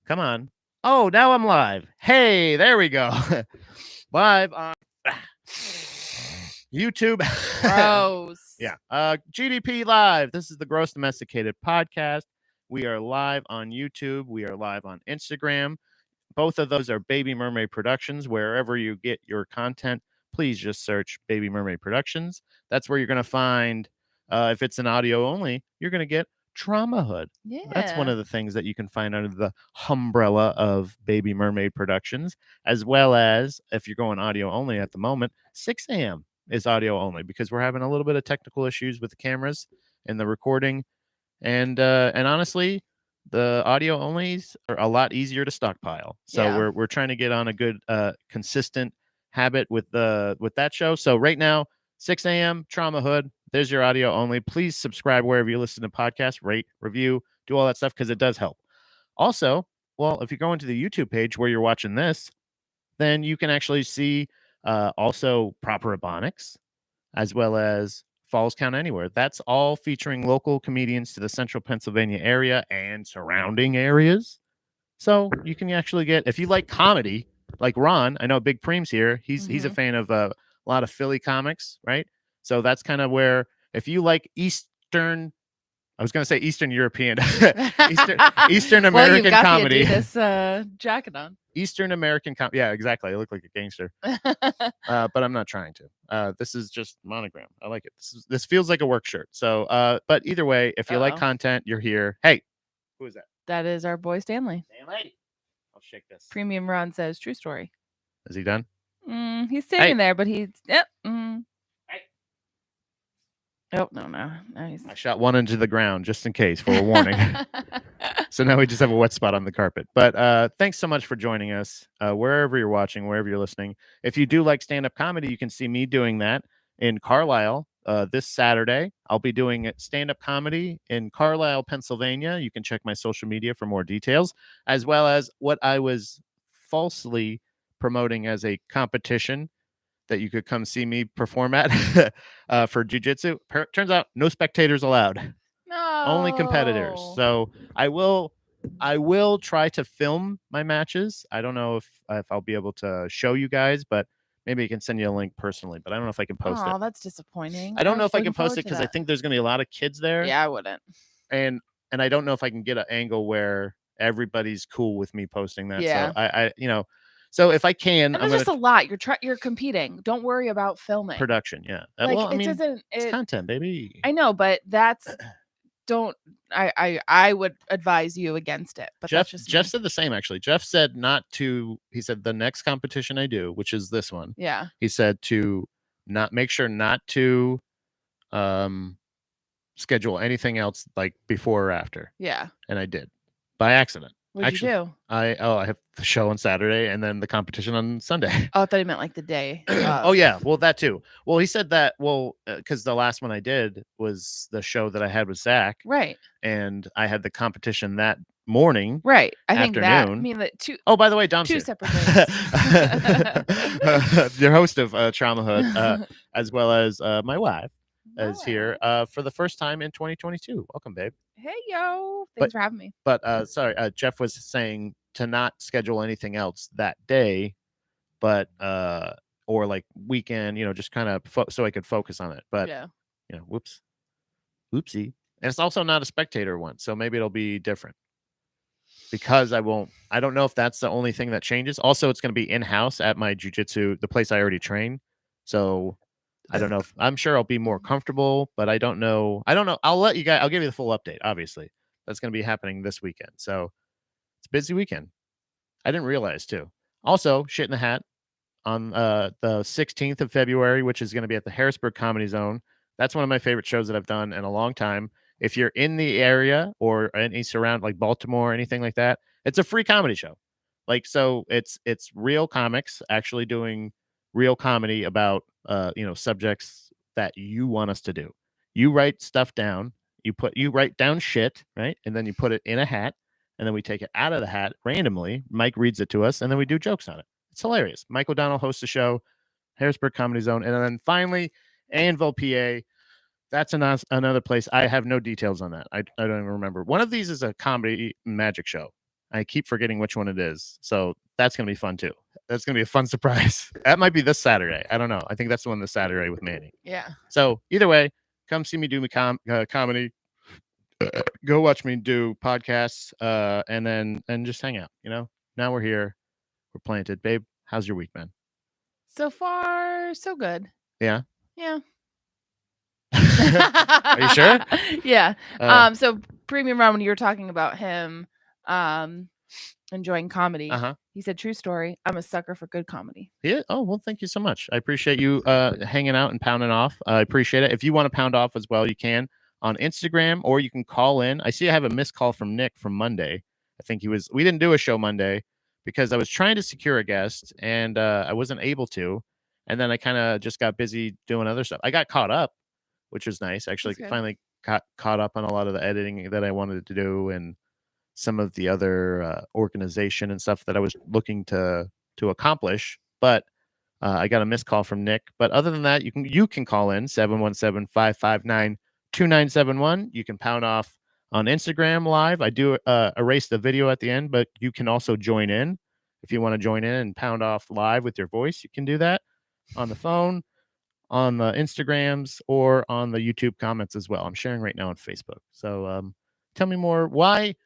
Come on. Oh, now I'm live. Hey, there we go. Live on YouTube. Gross. Yeah. GDPLive. This is the Gross Domesticated Podcast. We are live on YouTube. We are live on Instagram. Both of those are Baby Mermaid Productions. Wherever you get your content, please just search Baby Mermaid Productions. That's where you're going to find, if it's an audio only, you're going to get Trauma Hood. Yeah. That's one of the things that you can find under the umbrella of Baby Mermaid Productions, as well as if you're going audio only at the moment, 6 a.m. is audio only because we're having a little bit of technical issues with the cameras and the recording. And honestly, the audio onlys are a lot easier to stockpile. So Yeah. we're trying to get on a good consistent habit with that show. So right now, 6 a.m. Trauma Hood. There's your audio only. Please subscribe wherever you listen to podcasts, rate, review, do all that stuff because it does help. Also, well, if you go into the YouTube page where you're watching this, then you can actually see also Proper Ebonics, as well as Falls Count Anywhere. That's all featuring local comedians to the central Pennsylvania area and surrounding areas. So you can actually get, if you like comedy, like Ron, I know Big Preem's here. He's a fan of a lot of Philly comics, right? So that's kind of where, if you like Eastern, I was going to say Eastern European, Eastern American well, you've got comedy. The Adidas, jacket on. Eastern American comedy. Yeah, exactly. I look like a gangster, but I'm not trying to. This is just monogram. I like it. This feels like a work shirt. So, but either way, if you like content, you're here. Hey, who is that? That is our boy Stanley. Stanley. I'll shake this. Premium Ron says true story. Is he done? He's standing there, but he's Hey. Oh no! Nice. I shot one into the ground just in case for a warning. So now we just have a wet spot on the carpet. But thanks so much for joining us, wherever you're watching, wherever you're listening. If you do like stand-up comedy, you can see me doing that in Carlisle this Saturday. I'll be doing stand-up comedy in Carlisle, Pennsylvania. You can check my social media for more details, as well as what I was falsely promoting as a competition that you could come see me perform at for jiu-jitsu. Turns out no spectators allowed. No. Only competitors. So I will try to film my matches. I don't know if I'll be able to show you guys, but maybe I can send you a link personally, but I don't know if I can post it. Oh, that's disappointing. I don't know if I can post it because I think there's going to be a lot of kids there. Yeah, I wouldn't. And I don't know if I can get an angle where everybody's cool with me posting that. Yeah. So I so if I can, and there's just a lot. You're competing. Don't worry about filming. Production, yeah. Like, well, I mean, it's content, baby. I know, but that's I would advise you against it. But Jeff said the same actually. Jeff said not to. He said the next competition I do, which is this one. Yeah. He said to not to schedule anything else like before or after. Yeah. And I did by accident. What'd you do? I have the show on Saturday and then the competition on Sunday. Oh, I thought he meant like the day. Oh yeah, well that too. Well, he said that because the last one I did was the show that I had with Zach, right? And I had the competition that morning, right? I think that. I afternoon. mean, the two. Oh, by the way, Dom's two here. Separate things. Your host of Trauma Hood, as well as my wife, is here for the first time in 2022. Welcome, babe. Hey, yo. Thanks for having me. But sorry, Jeff was saying to not schedule anything else that day, but or like weekend, just kind of so I could focus on it. But yeah, whoopsie. And it's also not a spectator one, so maybe it'll be different because I don't know if that's the only thing that changes. Also, it's going to be in-house at my jiu-jitsu, the place I already train. So I don't know if I'm sure I'll be more comfortable, but I don't know. I'll let you guys, I'll give you the full update. Obviously, that's going to be happening this weekend. So it's a busy weekend. I didn't realize too. Also, Shit in the Hat on the 16th of February, which is going to be at the Harrisburg Comedy Zone. That's one of my favorite shows that I've done in a long time. If you're in the area or any surround like Baltimore or anything like that, it's a free comedy show. Like, so it's real comics actually doing real comedy about subjects that you want us to do. You write stuff down, you write down shit, right? And then you put it in a hat, and then we take it out of the hat randomly. Mike reads it to us, and then we do jokes on it. It's hilarious. Mike O'Donnell hosts the show, Harrisburg Comedy Zone. And then finally, Anvil, PA. That's another place. I have no details on that. I don't even remember. One of these is a comedy magic show. I keep forgetting which one it is. So that's going to be fun too. That's going to be a fun surprise. That might be this Saturday. I don't know. I think that's the one this Saturday with Manny. Yeah. So either way, come see me do me comedy. Go watch me do podcasts, and just hang out. Now we're here. We're planted. Babe, how's your week, man? So far, so good. Yeah. Yeah. Are you sure? Yeah. So Premium Ron, when you were talking about him enjoying comedy, he said, true story, I'm a sucker for good comedy. Yeah. Oh, well, thank you so much. I appreciate you hanging out and pounding off. I appreciate it. If you want to pound off as well, you can on Instagram, or you can call in. I see I have a missed call from Nick from Monday. I think we didn't do a show Monday because I was trying to secure a guest and I wasn't able to. And then I kind of just got busy doing other stuff. I got caught up, which was nice. Actually, finally got caught up on a lot of the editing that I wanted to do and some of the other organization and stuff that I was looking to accomplish. But I got a missed call from Nick. But other than that, you can call in 717-559-2971. You can pound off on Instagram live. I do erase the video at the end, but you can also join in. If you want to join in and pound off live with your voice, you can do that on the phone, on the Instagrams, or on the YouTube comments as well. I'm sharing right now on Facebook. So tell me more. Why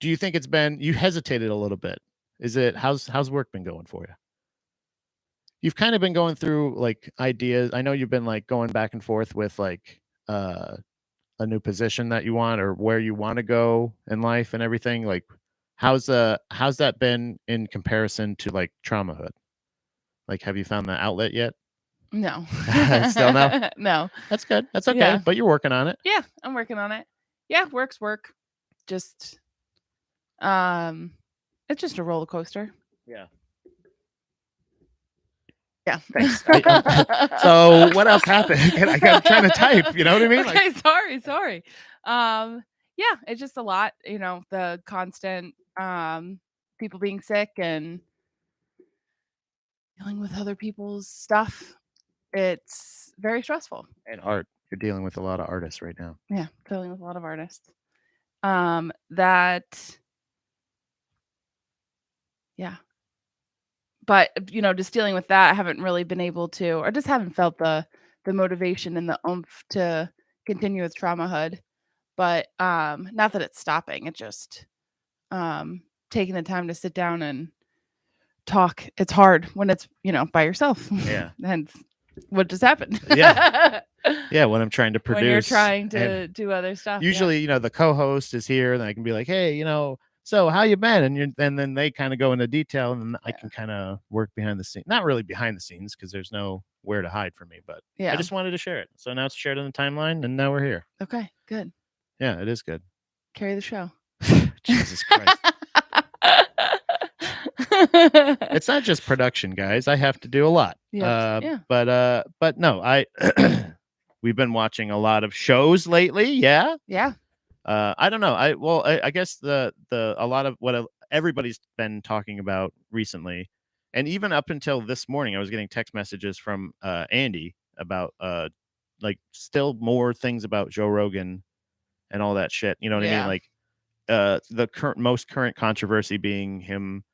do you think you hesitated a little bit? Is it how's work been going for you? You've kind of been going through like ideas. I know you've been like going back and forth with like a new position that you want or where you want to go in life and everything. Like how's that been in comparison to like Traumahood? Like have you found the outlet yet? No. Still no? No. That's good. That's okay. Yeah. But you're working on it. Yeah, I'm working on it. Yeah, work's work. Just it's just a roller coaster. Yeah. Yeah. Thanks. So what else happened? I'm trying to type, you know what I mean? Okay, sorry. Yeah, it's just a lot, the constant people being sick and dealing with other people's stuff. It's very stressful. And art. You're dealing with a lot of artists right now. Yeah, dealing with a lot of artists. Yeah. But, just dealing with that, I haven't really been able to, or just haven't felt the motivation and the oomph to continue with Traumahood. But not that it's stopping. It's just taking the time to sit down and talk. It's hard when it's, by yourself. Yeah. And what just happened. Yeah. Yeah, when I'm trying to produce. When you're trying to do other stuff. Usually, the co-host is here, and I can be like, hey, so how you been? And then they kind of go into detail, and I can kind of work behind the scenes. Not really behind the scenes, because there's nowhere to hide from me, but I just wanted to share it. So now it's shared on the timeline, and now we're here. Okay, good. Yeah, it is good. Carry the show. Jesus Christ. It's not just production, guys. I have to do a lot. Yeah. But no, we've been watching a lot of shows lately. Yeah. Yeah. I don't know. I guess a lot of what everybody's been talking about recently, and even up until this morning, I was getting text messages from Andy about like still more things about Joe Rogan and all that shit. You know what I mean? Like the most current controversy being him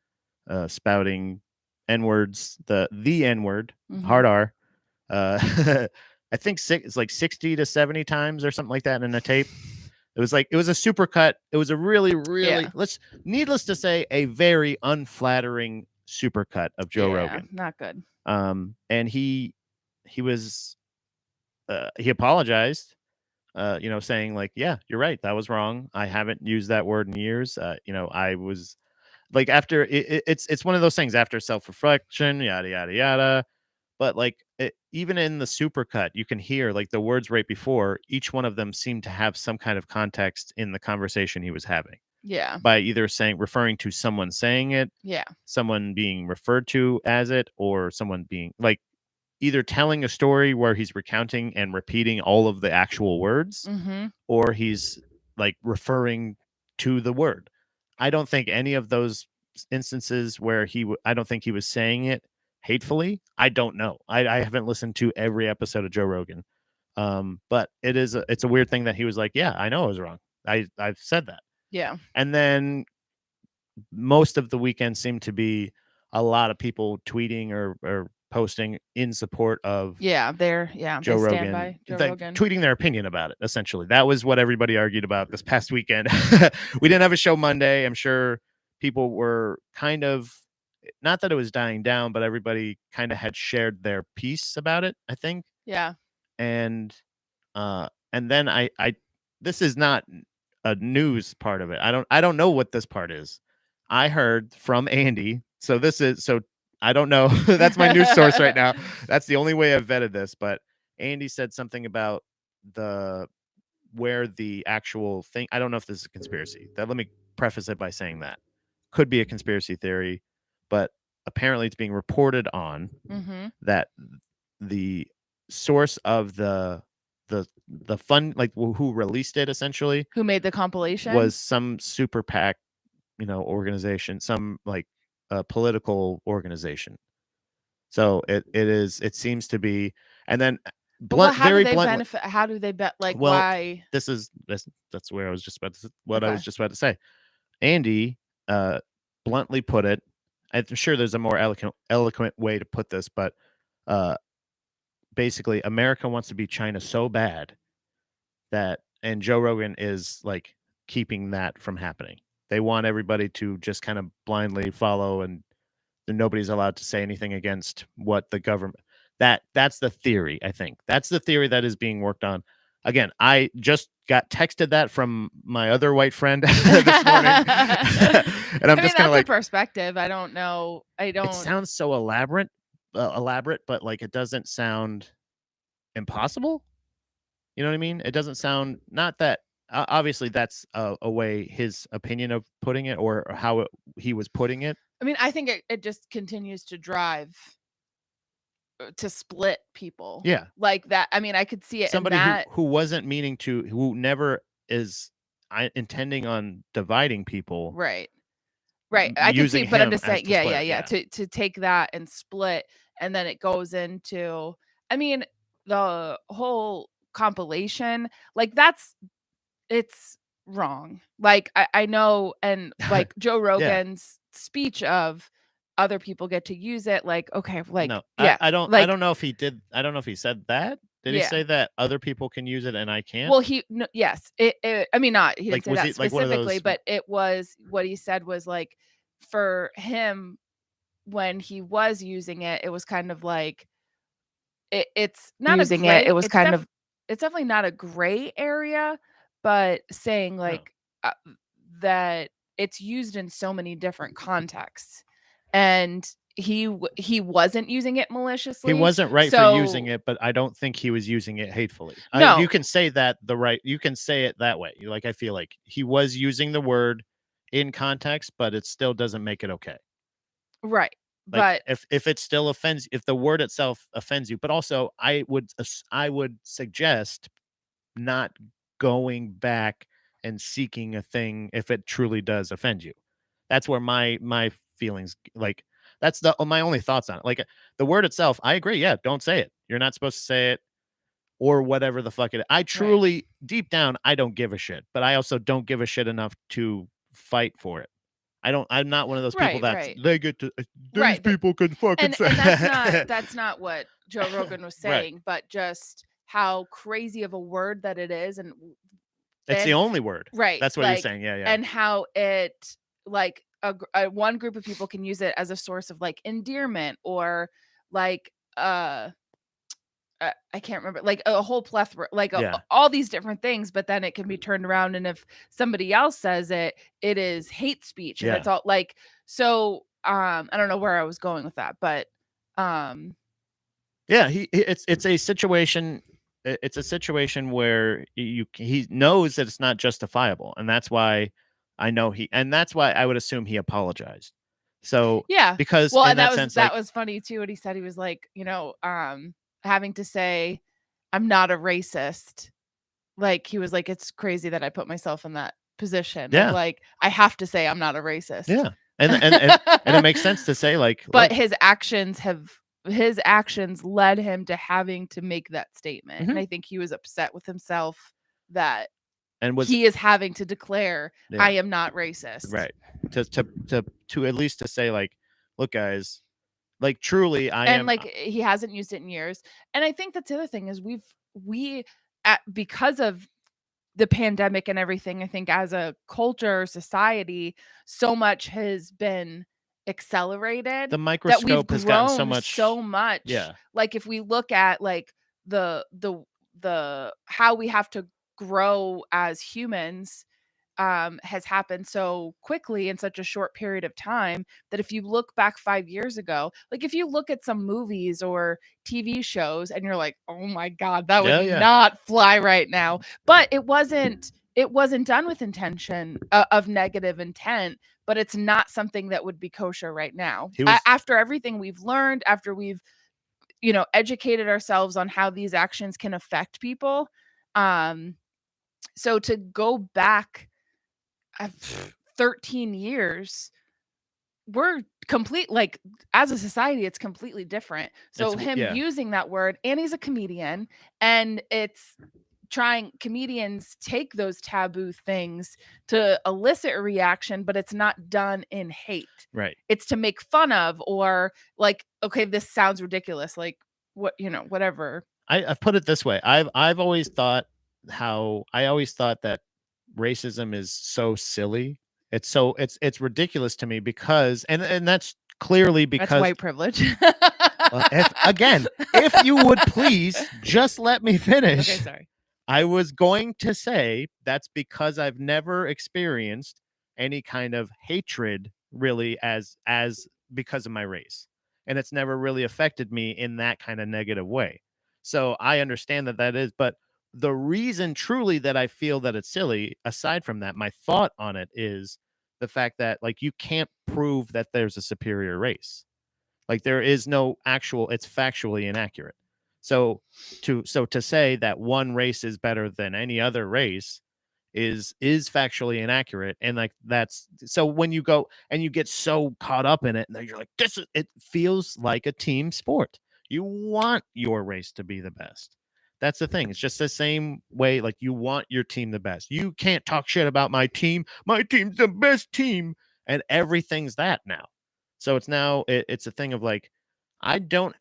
spouting N-words, the N-word, hard R. I think it's like 60 to 70 times or something like that in a tape. It was a super cut. It was a really, really, needless to say, a very unflattering super cut of Joe Rogan. Not good. And he was, he apologized, saying like, yeah, you're right. That was wrong. I haven't used that word in years. I was like, after it's one of those things after self-reflection, yada, yada, yada. But like even in the supercut, you can hear like the words right before each one of them seemed to have some kind of context in the conversation he was having. Yeah. By either referring to someone saying it, someone being referred to as it, or someone being like either telling a story where he's recounting and repeating all of the actual words, or he's like referring to the word. I don't think any of those instances where I don't think he was saying it hatefully. I don't know. I haven't listened to every episode of Joe Rogan. But it's a weird thing that he was like, yeah, I know I was wrong. I've said that. Yeah. And then most of the weekend seemed to be a lot of people tweeting or posting in support of they stand by Joe Rogan. tweeting their opinion about it. Essentially, that was what everybody argued about this past weekend. We didn't have a show Monday. I'm sure people were kind of, not that it was dying down, but everybody kind of had shared their piece about it, I think. Yeah. And then I this is not a news part of it. I don't know what this part is. I heard from Andy. So I don't know. That's my news source right now. That's the only way I've vetted this, but Andy said something about where the actual thing, I don't know if this is a conspiracy. Let me preface it by saying that could be a conspiracy theory, but apparently it's being reported on that the source of the fund, like who released it, essentially, who made the compilation, was some super PAC, organization, some like political organization. So it seems to be, and then very blunt. Benefit? How do they bet? Like, well, why? That's where I was just about to I was just about to say. Andy bluntly put it. I'm sure there's a more eloquent way to put this, but basically, America wants to be China so bad that, and Joe Rogan is like keeping that from happening. They want everybody to just kind of blindly follow, and nobody's allowed to say anything against what the government. That's the theory. I think that's the theory that is being worked on. Again, I just got texted that from my other white friend this morning, and I'm just kind of like, perspective. I don't know. It sounds so elaborate, but like it doesn't sound impossible. You know what I mean? It doesn't sound, not that obviously that's a way, his opinion of putting it, or how he was putting it. I mean, I think it just continues to drive to split people. Yeah. Like that. I mean, I could see it. Somebody who wasn't meaning to, who never is intending on dividing people. Right. I can see, but I'm just saying, yeah. To take that and split, and then it goes into, I mean, the whole compilation, like it's wrong. Like I know, and like Joe Rogan's speech of other people get to use it. Like, okay, like, no, yeah, I don't know if he did. I don't know if he said that. Did he say that other people can use it and I can't? Well, yes. I mean, not, he didn't say that specifically, but it was, what he said was like, for him, when he was using it, it was kind of like, it's not using it. It was kind of, it's definitely not a gray area, but saying like that it's used in so many different contexts, and he wasn't using it maliciously. He wasn't right for using it, but I don't think he was using it hatefully. No, you can say that you can say it that way. Like, I feel like he was using the word in context, but it still doesn't make it okay. Right. Like, but if it still offends, if the word itself offends you, but also I would suggest not going back and seeking a thing if it truly does offend you. That's where my feelings, like, that's my only thoughts on it. Like, the word itself, I agree. Yeah, don't say it. You're not supposed to say it, or whatever the fuck it is. I truly, deep down, I don't give a shit, but I also don't give a shit enough to fight for it. I'm not one of those people that they get to, these people can fucking say. And that's not what Joe Rogan was saying, but just how crazy of a word that it is. And it's the only word. Right. That's what you're saying. Yeah. And how it, like, one group of people can use it as a source of like endearment, or like I can't remember, like a whole plethora, like all these different things, but then it can be turned around, and if somebody else says it, it is hate speech, and it's all like, so I don't know where I was going with that, but it's a situation. It's a situation where he knows that it's not justifiable, and that's why I know that's why I would assume he apologized. So because and that was funny too. What he said, he was like, having to say, I'm not a racist. Like, he was like, it's crazy that I put myself in that position. Yeah. Like, I have to say I'm not a racist. Yeah. And it makes sense to say, like, but his actions led him to having to make that statement. And I think he was upset with himself that and was he is having to declare, I am not racist. right to at least to say like, look guys, like truly I And am like he hasn't used it in years. And I think that's the other thing is because of the pandemic and everything, I think as a culture, society, so much has been accelerated the that we've microscope has gotten grown so much. yeah Like if we look at like the how we have to grow as humans, has happened so quickly in such a short period of time that if you look back 5 years ago, like if you look at some movies or TV shows and you're like, oh my God, that would yeah not fly right now. But it wasn't done with intention of negative intent, but it's not something that would be kosher right now. he was After everything we've learned, after we've educated ourselves on how these actions can affect people, so to go back 13 years, we're complete like as a society it's completely different. So him yeah using that word, and he's a comedian, and it's trying comedians take those taboo things to elicit a reaction, but it's not done in hate. right. It's to make fun of, or like, okay, this sounds ridiculous, like whatever. I've put it this way. I've always thought I always thought that racism is so silly. It's ridiculous to me because and that's clearly That's because white privilege. if you would please just let me finish. Okay, sorry. I was going to say that's because I've never experienced any kind of hatred really as because of my race. And it's never really affected me in that kind of negative way. So I understand that is, but the reason truly that I feel that it's silly, aside from that, my thought on it is the fact that like you can't prove that there's a superior race. Like there is no actual, it's factually inaccurate. So to say that one race is better than any other race is factually inaccurate. And like that's so when you go and you get so caught up in it, and then you're like, this is it feels like a team sport. You want your race to be the best. That's the thing. It's just the same way, like you want your team the best. You can't talk shit about my team. My team's the best team, and everything's that now. So it's now it's a thing of like, I don't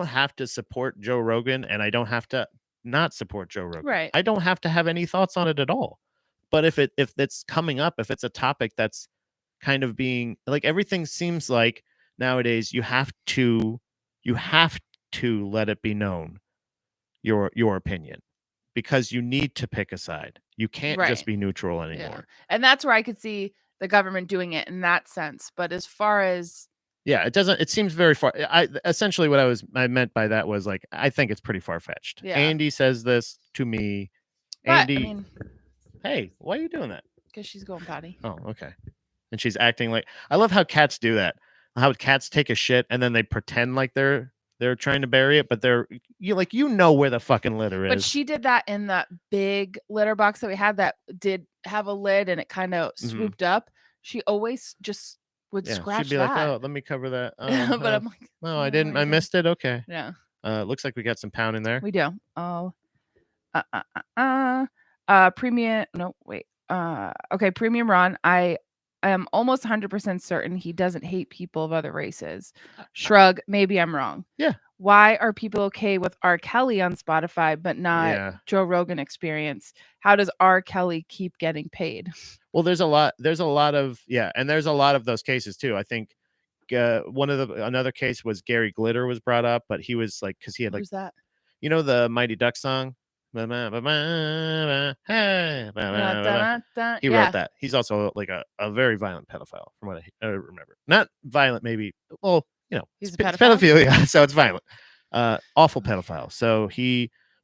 have to support Joe Rogan, and I don't have to not support Joe Rogan. Right. I don't have to have any thoughts on it at all. But if it's coming up, if it's a topic that's kind of being like everything seems like nowadays you have to let it be known your opinion because you need to pick a side. You can't just Right. be neutral Yeah. anymore. And that's where I could see the government doing it in that sense. But as far as Yeah, it doesn't. It seems very far. I essentially what I meant by that was like I think it's pretty far fetched. Yeah. Andy says this to me. But Andy, I mean, hey, why are you doing that? because she's going potty. Oh, okay. And she's acting like I love how cats do that. How cats take a shit and then they pretend like they're trying to bury it, but you know where the fucking litter is. But she did that in that big litter box that we had that did have a lid and it kind of swooped up. She always just would scratch she'd be that. like, "Oh, let me cover that." But I'm like, no, I didn't. I missed it. Okay. Yeah. Looks like we got some pound in there. We do. Oh. Premium. No, wait. Okay, Premium Ron. I am almost 100% certain he doesn't hate people of other races. Shrug. Maybe I'm wrong. Yeah. Why are people okay with R. Kelly on Spotify, but not Joe Rogan Experience? How does R. Kelly keep getting paid? Well, there's a lot of and there's a lot of those cases too. I think another case was Gary Glitter was brought up, but he was like because he had like Who's that? You know the Mighty Duck song? He wrote that. He's also like a very violent pedophile, from what I remember. Not violent, maybe. Well, he's a pedophilia, so it's violent. Awful pedophile. So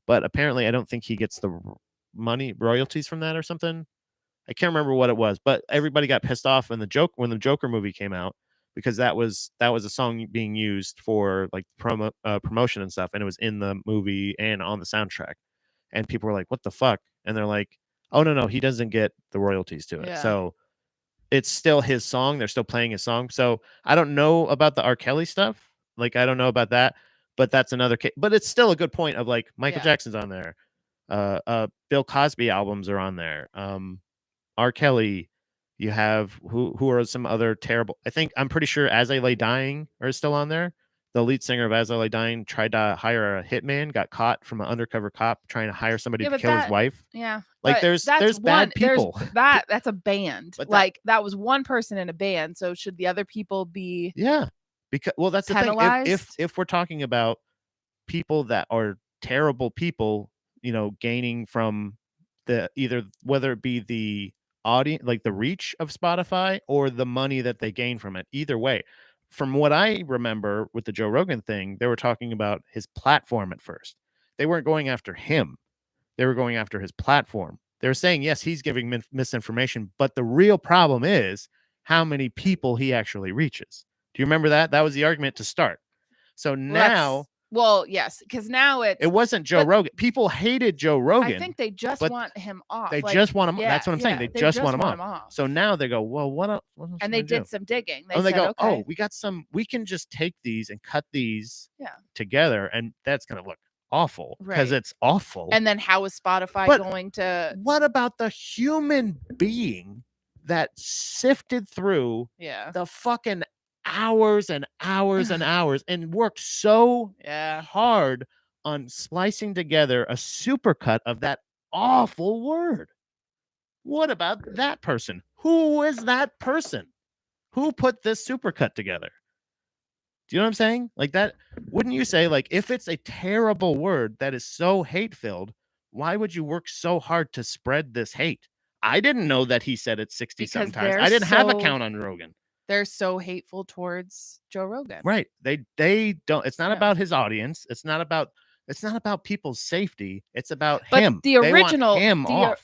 but apparently, I don't think he gets the money royalties from that or something. I can't remember what it was, but everybody got pissed off when the Joker movie came out because that was a song being used for like promotion and stuff, and it was in the movie and on the soundtrack, and people were like, "What the fuck?" And they're like, "Oh no, he doesn't get the royalties to it." Yeah. So it's still his song. They're still playing his song. So I don't know about the R. Kelly stuff. Like I don't know about that, but that's another case. But it's still a good point of like Michael Jackson's on there. Bill Cosby albums are on there. R. Kelly. You have who are some other terrible. I'm pretty sure As I Lay Dying are still on there. The lead singer of As I Lay Dying tried to hire a hitman, got caught from an undercover cop trying to hire somebody Yeah, to but kill his wife. yeah, Like but that's there's bad people. that's a band. But Like that was one person in a band. So should the other people be Yeah, because that's the thing. penalized? If we're talking about people that are terrible people, gaining from either whether it be the audience, like the reach of Spotify, or the money that they gain from it. Either way, from what I remember with the Joe Rogan thing, they were talking about his platform at first. They weren't going after him. They were going after his platform. They were saying, yes, he's giving misinformation, but the real problem is how many people he actually reaches. Do you remember that? That was the argument to start. So now, well, yes, because now it wasn't Joe Rogan. People hated Joe Rogan. I think they just want him off. They just want him. That's what I'm saying. They just want him off. So now they go, well, what else? And they did some digging. They said, go, okay. oh, we got some. We can just take these and cut these together, and that's going to look awful because it's awful. And then how is Spotify going to? What about the human being that sifted through the fucking hours and hours and hours and worked so hard on splicing together a supercut of that awful word? What about that person? Who is that person? Who put this supercut together? Do you know what I'm saying? Like that, wouldn't you say, like, if it's a terrible word that is so hate-filled, why would you work so hard to spread this hate? I didn't know that he said it 60-something times. I didn't have a count on Rogan. They're so hateful towards Joe Rogan. Right. They don't. It's not about his audience. It's not about people's safety. It's about him. The original, him off.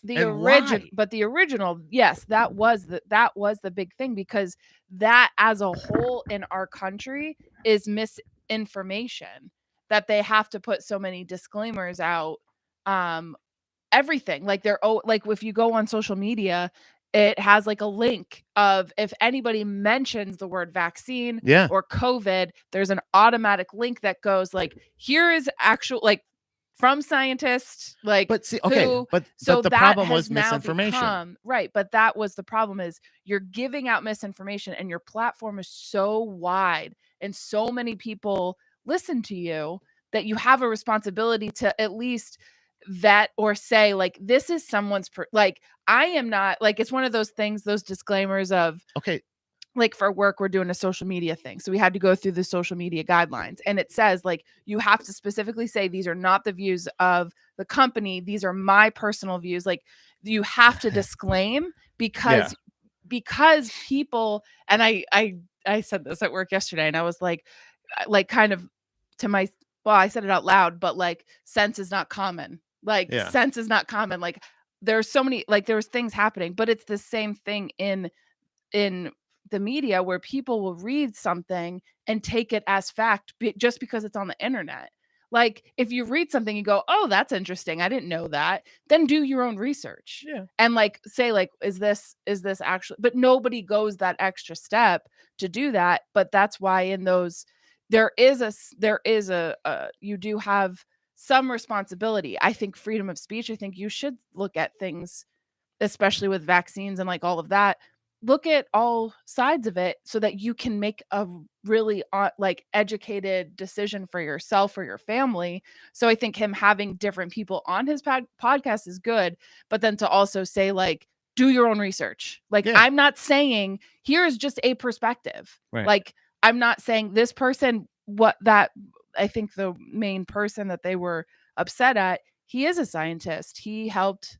But the original, yes, that was the big thing, because that as a whole in our country is misinformation, that they have to put so many disclaimers out. Everything, like like if you go on social media, it has like a link of if anybody mentions the word vaccine or COVID, there's an automatic link that goes like, here is actual, like, from scientists, like, but see, okay, but the problem was misinformation. Right. But that was the problem, is you're giving out misinformation and your platform is so wide and so many people listen to you that you have a responsibility to at least vet or say, like, this is someone's like, I am not, like, it's one of those things, those disclaimers of, okay, like for work, we're doing a social media thing. So we had to go through the social media guidelines, and it says, like, you have to specifically say, these are not the views of the company. These are my personal views. Like, you have to disclaim because people, and I said this at work yesterday, and I was like kind of to my, well, I said it out loud, but like, sense is not common. Like, sense is not common. Like, there's so many, like, there's things happening, but it's the same thing in the media, where people will read something and take it as fact just because it's on the internet. Like, if you read something, you go, oh, that's interesting, I didn't know that. Then do your own research. And like, say, like, is this actually, but nobody goes that extra step to do that. But that's why in those, there is a you do have some responsibility. I think freedom of speech, I think you should look at things, especially with vaccines and like all of that, look at all sides of it so that you can make a really like educated decision for yourself or your family. So I think him having different people on his podcast is good, but then to also say, like, do your own research. Like, I'm not saying here is just a perspective. Right. Like, I'm not saying this person, I think the main person that they were upset at, he is a scientist. He helped.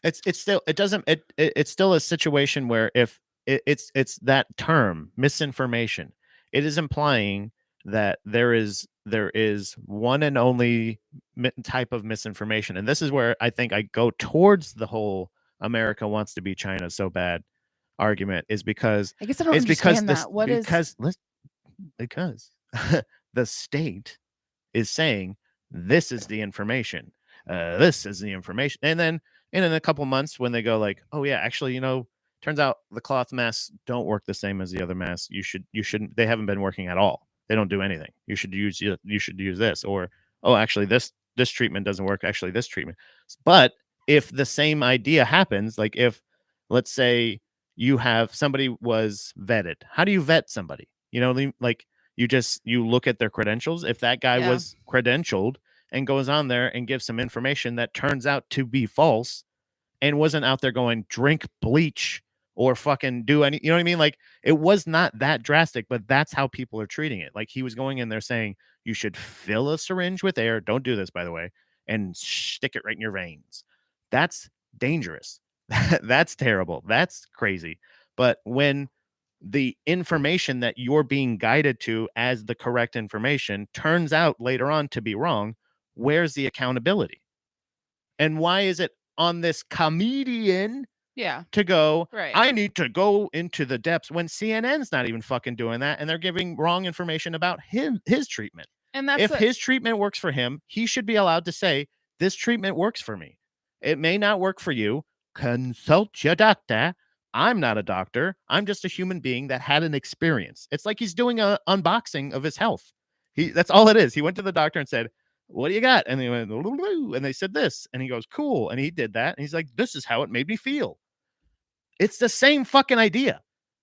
It's still a situation where if it's that term misinformation, it is implying that there is one and only type of misinformation, and this is where I think I go towards the whole America wants to be China so bad argument, is because I guess I don't understand that. Because the state is saying this is the information, and then in a couple months when they go like, oh yeah, actually, turns out the cloth masks don't work the same as the other masks. You shouldn't. They haven't been working at all. They don't do anything. You should use this, or oh, actually, this this treatment doesn't work. Actually, this treatment. But if the same idea happens, like if, let's say, you have somebody was vetted, how do you vet somebody? You know, like you look at their credentials. If that guy Yeah. was credentialed and goes on there and gives some information that turns out to be false and wasn't out there going drink bleach or fucking do any, you know what I mean? Like it was not that drastic, but that's how people are treating it. Like he was going in there saying you should fill a syringe with air. Don't do this, by the way, and stick it right in your veins. That's dangerous. That's terrible. That's crazy. But when the information that you're being guided to as the correct information turns out later on to be wrong, where's the accountability? And why is it on this comedian Yeah. to go, Right. I need to go into the depths when CNN's not even fucking doing that and they're giving wrong information about his treatment. And that's If his treatment works for him, he should be allowed to say, this treatment works for me. It may not work for you. Consult your doctor. I'm not a doctor. I'm just a human being that had an experience. It's like he's doing an unboxing of his health. That's all it is. He went to the doctor and said, what do you got? And they went, and they said this. And he goes, cool. And he did that. And he's like, this is how it made me feel. It's the same fucking idea.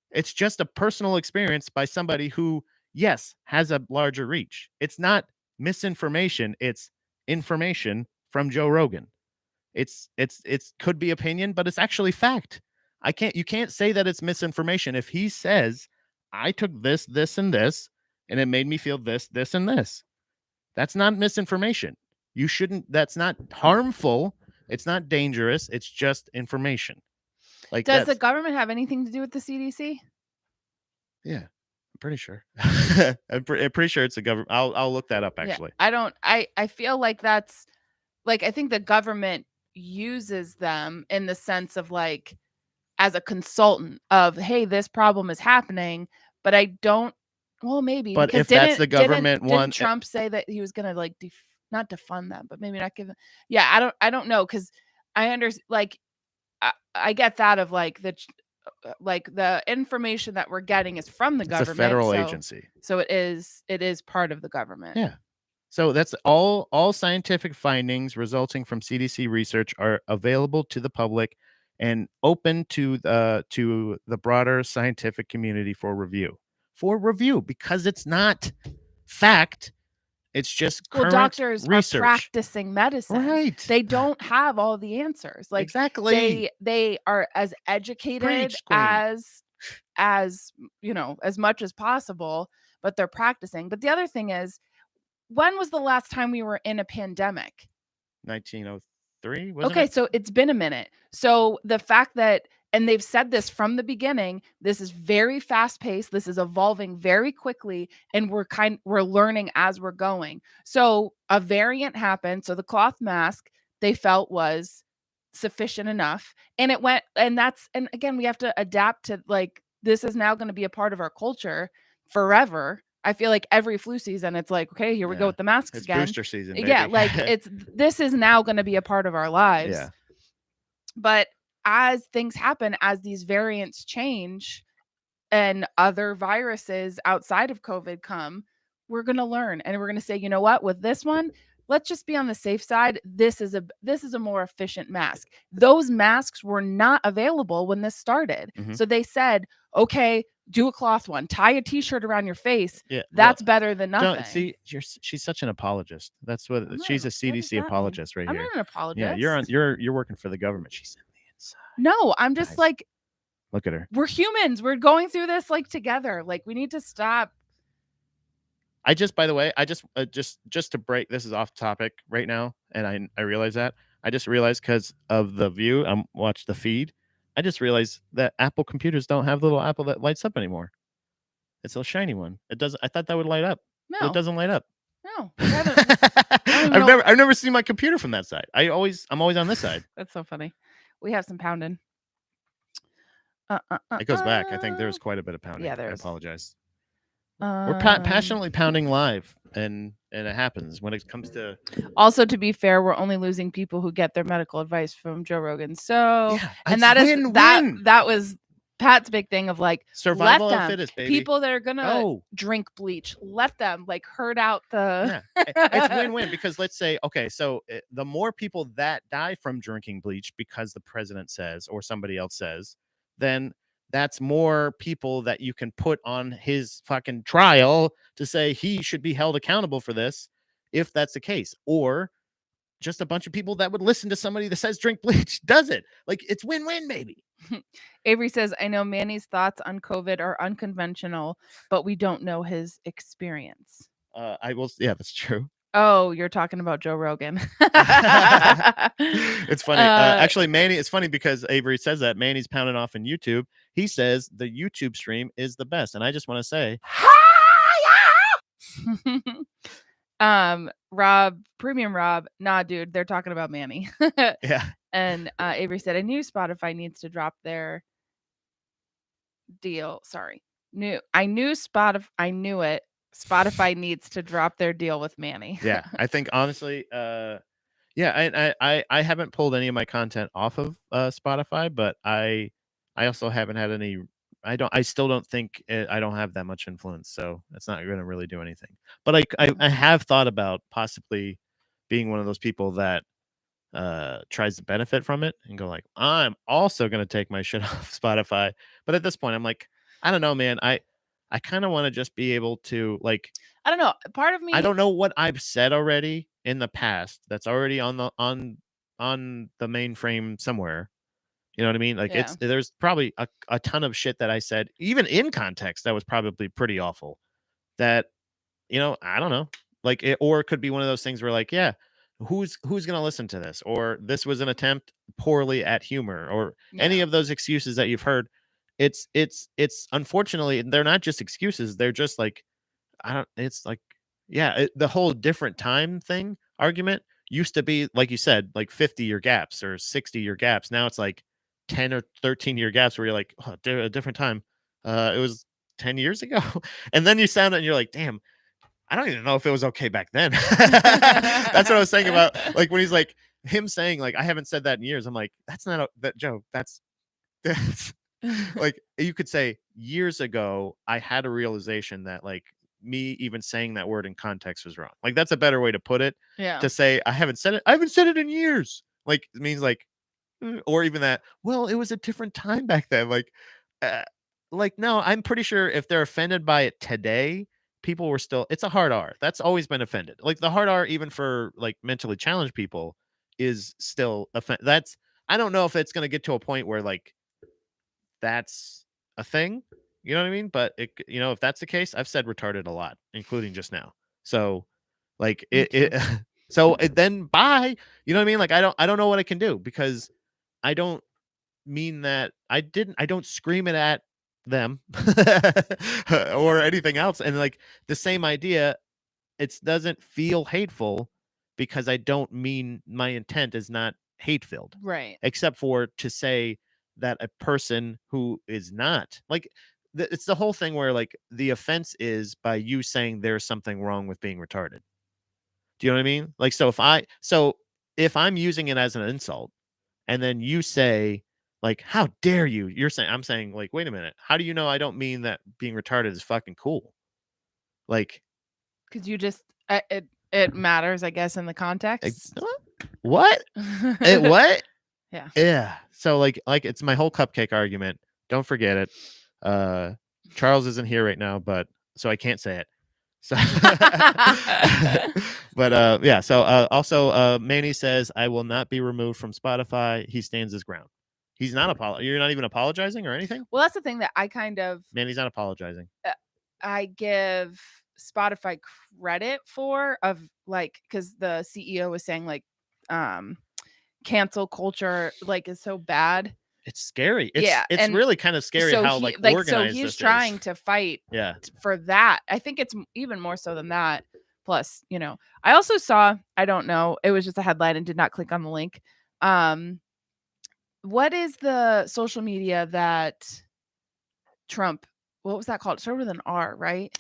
It's just a personal experience by somebody who, yes, has a larger reach. It's not misinformation. It's information from Joe Rogan. It's could be opinion, but it's actually fact. You can't say that it's misinformation. If he says, I took this, this, and this, and it made me feel this, this, and this, that's not misinformation. You shouldn't, that's not harmful. It's not dangerous. It's just information. Like, does the government have anything to do with the CDC? Yeah, I'm pretty sure. I'm pretty sure it's the government. I'll look that up actually. Yeah, I feel like that's like, I think the government uses them in the sense of like as a consultant of, hey, this problem is happening, but I don't. Well, maybe. But if that's the government one, didn't Trump say that he was gonna like not defund them, but maybe not give them. Yeah, I don't know, because I understand. Like, I get that of like the information that we're getting is from the government. It's a federal agency, so it is part of the government. Yeah. So that's all scientific findings resulting from CDC research are available to the public and open to the broader scientific community for review. Because it's not fact. It's just current doctors research. Are practicing medicine. Right. They don't have all the answers. Like, exactly. They are as educated as you know, as much as possible, but they're practicing. But the other thing is, when was the last time we were in a pandemic? 1903. Okay, so it's been a minute. So the fact that, and they've said this from the beginning, this is very fast paced. This is evolving very quickly, and we're learning as we're going. So a variant happened. So the cloth mask they felt was sufficient enough, and it went, and again, we have to adapt to, like, this is now going to be a part of our culture forever. I feel like every flu season, it's like, okay, here we go with the masks it's again. Booster season, baby. Yeah, like this is now going to be a part of our lives. Yeah. But as things happen, as these variants change and other viruses outside of COVID come, we're going to learn, and we're going to say, you know what, with this one, let's just be on the safe side. This is a more efficient mask. Those masks were not available when this started. Mhm. So they said, okay, do a cloth one, tie a t-shirt around your face. Yeah, that's better than nothing. See, she's such an apologist. That's what she's a CDC apologist right I'm here. not an apologist. Yeah, you're working for the government. She's in the inside. No, I'm just like, look at her. We're humans. We're going through this like together. Like, we need to stop. By the way, just to break, this is off topic right now, and I realize that. I just realized because of the view, watch the feed. I just realized that Apple computers don't have the little Apple that lights up anymore. It's a shiny one. It doesn't. I thought that would light up. No, it doesn't light up. No, I've never seen my computer from that side. I'm always on this side. That's so funny. We have some pounding. It goes back. I think there's quite a bit of pounding. Yeah, there's. I apologize. We're passionately pounding live, and it happens when it comes to. Also, to be fair, we're only losing people who get their medical advice from Joe Rogan. So, yeah, and that is that was Pat's big thing of like, Survival let of the them. fittest, baby. People that are gonna Oh, drink bleach, let them like herd out the. yeah. It's win-win because let's say, okay, so the more people that die from drinking bleach because the president says or somebody else says, then that's more people that you can put on his fucking trial to say he should be held accountable for this if that's the case. Or just a bunch of people that would listen to somebody that says drink bleach does it. Like, it's win-win, baby. Avery says, I know Manny's thoughts on COVID are unconventional, but we don't know his experience. I will. Yeah, that's true. Oh, you're talking about Joe Rogan. It's funny. Actually, Manny, it's funny because Avery says that Manny's pounding off in YouTube. He says the YouTube stream is the best. And I just want to say, Premium Rob, nah, dude, they're talking about Manny. yeah. And Avery said, I knew Spotify needs to drop their deal. Sorry. I knew it. Spotify needs to drop their deal with Manny. Yeah. I think honestly, yeah, I haven't pulled any of my content off of Spotify, but I also haven't had any. I still don't think I don't have that much influence, so it's not going to really do anything. But I have thought about possibly being one of those people that tries to benefit from it and go like, I'm also going to take my shit off Spotify. But at this point, I'm like, I don't know, man. I kind of want to just be able to like, I don't know. Part of me, I don't know what I've said already in the past that's already on the mainframe somewhere. You know what I mean? Like, yeah. there's probably a ton of shit that I said, even in context, that was probably pretty awful. That, I don't know. Like, or it could be one of those things where like, yeah, who's gonna listen to this? Or this was an attempt poorly at humor, or any Yeah. of those excuses that you've heard. It's unfortunately, they're not just excuses. They're just like, it's like, yeah, the whole different time thing argument used to be, like you said, like 50-year gaps or 60-year gaps. Now it's like 10 or 13-year gaps where you're like, oh, a different time. It was 10 years ago. And then you sound it and you're like, damn, I don't even know if it was okay back then. That's what I was saying about like when he's like him saying like, I haven't said that in years. I'm like, that's not that Joe. That's like, you could say years ago, I had a realization that like me even saying that word in context was wrong. Like, that's a better way to put it. Yeah. To say I haven't said it in years. Like, it means like, or even that, well, it was a different time back then. Uh, like, no, I'm pretty sure if they're offended by it today, people were still, it's a hard R. That's always been offended. Like, the hard R, even for like mentally challenged people, is still that's, I don't know if it's going to get to a point where like that's a thing. You know what I mean? But if that's the case, I've said retarded a lot, including just now. So like then bye. You know what I mean? Like, I don't know what I can do, because I don't mean that I don't scream it at them or anything else. And like the same idea, it doesn't feel hateful because I don't mean, my intent is not hate filled. Right. Except for to say that a person who is not like, it's the whole thing where like the offense is by you saying there's something wrong with being retarded. Do you know what I mean? Like, so if I'm using it as an insult and then you say like, how dare you? I'm saying like, wait a minute. How do you know I don't mean that being retarded is fucking cool? Like, because you just it matters, I guess, in the like, context. what? What? Yeah. Yeah. So like it's my whole cupcake argument. Don't forget it. Charles isn't here right now, but so I can't say it. So but yeah, so also Manny says I will not be removed from Spotify. He stands his ground. He's not you're not even apologizing or anything? Well, that's the thing that I kind of Manny's not apologizing. I give Spotify credit for, of like, because the CEO was saying like cancel culture like is so bad. It's scary. Yeah, It's and really kind of scary so how like organized so this he's trying is. to fight Yeah. for that. I think it's even more so than that. Plus, I also saw, I don't know, it was just a headline and did not click on the link. What is the social media that Trump, what was that called? It started with an R, right?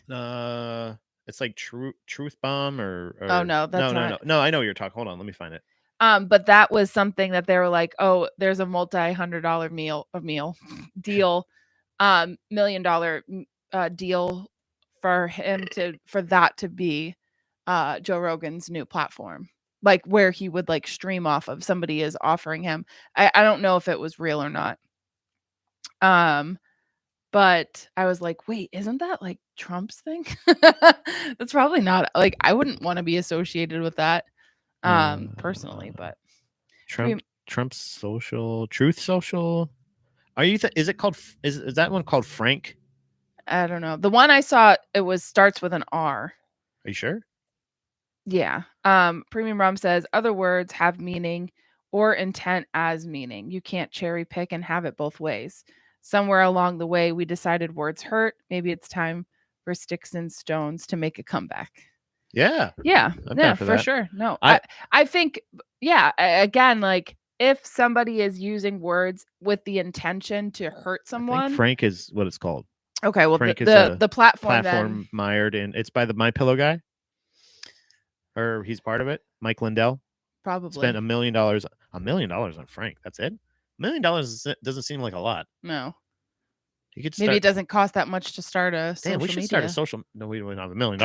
It's like Truth Bomb or Oh no, that's no. I know what you're talking. Hold on, let me find it. But that was something that they were like, oh, there's a multi-$100 deal $1 million deal for that to be Joe Rogan's new platform, like where he would like stream off of. Somebody is offering him. I don't know if it was real or not. But I was like, wait, isn't that like Trump's thing? That's probably not, like, I wouldn't want to be associated with that personally, but Trump's social, Truth Social. Are you? Is it called? Is that one called Frank? I don't know. The one I saw, it starts with an R. Are you sure? Yeah. Premium Rum says other words have meaning or intent as meaning. You can't cherry pick and have it both ways. Somewhere along the way, we decided words hurt. Maybe it's time for sticks and stones to make a comeback. Yeah. Yeah. I'm Yeah, down for that. sure. No, I think, yeah, again, like if somebody is using words with the intention to hurt I someone. think Frank is what it's called. Okay. Well, Frank is the platform then, mired in, it's by the My Pillow guy. Or he's part of it. Mike Lindell. Probably spent $1 million. $1 million on Frank. That's it. $1 million doesn't seem like a lot. No. You could maybe it doesn't cost that much to start a social media. We should start a social. No, we don't have $1 million.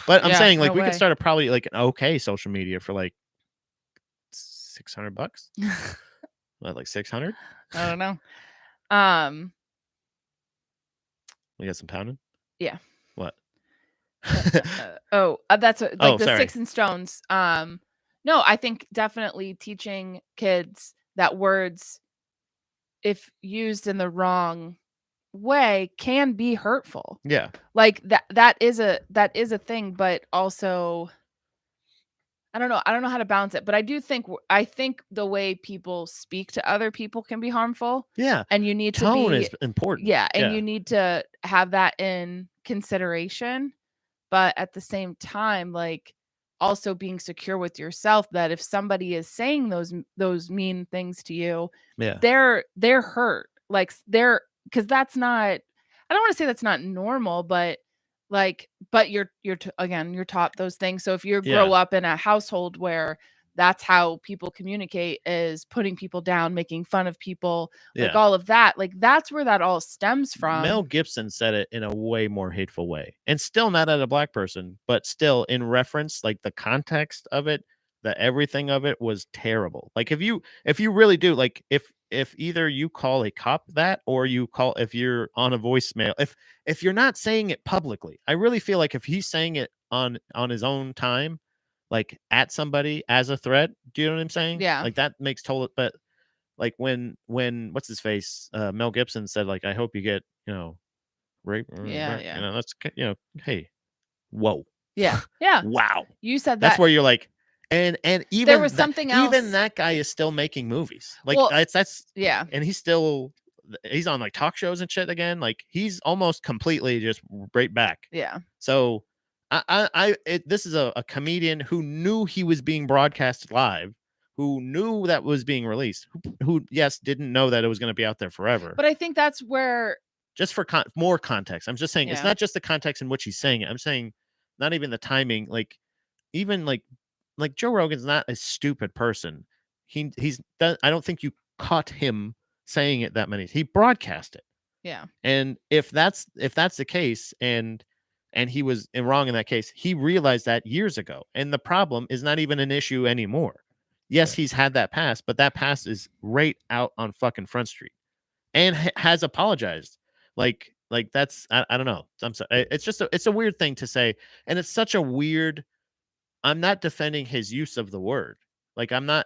But I'm saying like we could start probably like an okay social media for like $600. What, like 600? I don't know. We got some pounding. Yeah. What? That's like the Sticks and Stones. No, I think definitely teaching kids that words, if used in the wrong way, can be hurtful. Yeah. Like that is a thing, but also I don't know how to balance it, but I think the way people speak to other people can be harmful. Yeah. And you need tone is important. Yeah, and you need to have that in consideration, but at the same time, like also being secure with yourself that if somebody is saying those mean things to you, they're hurt. Like because that's not, I don't want to say that's not normal, but you're again, you're taught those things. So if you grow up in a household where that's how people communicate, is putting people down, making fun of people, like all of that, like that's where that all stems from. Mel Gibson said it in a way more hateful way, and still not at a black person, but still in reference, like the context of it, the everything of it was terrible. Like if you really do, like if either you call a cop that, or you call, if you're on a voicemail, if you're not saying it publicly, I really feel like if he's saying it on his own time, like at somebody as a threat, do you know what I'm saying? Yeah. Like that makes total, but like when what's his face, Mel Gibson said, like, I hope you get, rape. Yeah. That's, hey, whoa. Yeah. Wow. You said that. That's where you're like, and even there was something else. Even that guy is still making movies. Like that's yeah. And he's on like talk shows and shit again. Like he's almost completely just right back. Yeah. So this is a comedian who knew he was being broadcast live, who knew that was being released, who yes, didn't know that it was going to be out there forever. But I think that's where, just for more context, I'm just saying it's not just the context in which he's saying it. I'm saying not even the timing, like even like Joe Rogan's not a stupid person. I don't think you caught him saying it that many. He broadcast it. Yeah. And if that's the case, and he was wrong in that case, he realized that years ago. And the problem is not even an issue anymore. Yes, he's had that past, but that past is right out on fucking Front Street, and has apologized. Like that's, I don't know. I'm sorry. It's just it's a weird thing to say, and it's such a weird. I'm not defending his use of the word. Like I'm not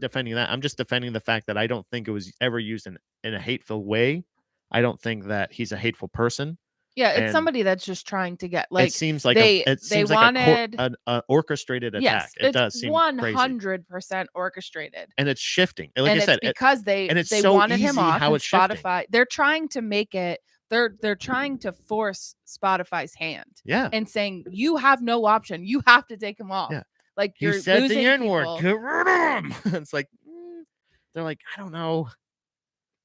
defending that. I'm just defending the fact that I don't think it was ever used in a hateful way. I don't think that he's a hateful person. Yeah, it's somebody that's just trying to get, like, it seems like an orchestrated attack. Yes, it does seem 100% orchestrated, and it's shifting. Like I said, because they so wanted him off. How it's Spotify. Shifting. They're trying to make it. They're trying to force Spotify's hand. Yeah, and saying you have no option. You have to take him off. Yeah, like you're losing the N-word. Get rid of him. It's like they're like, I don't know.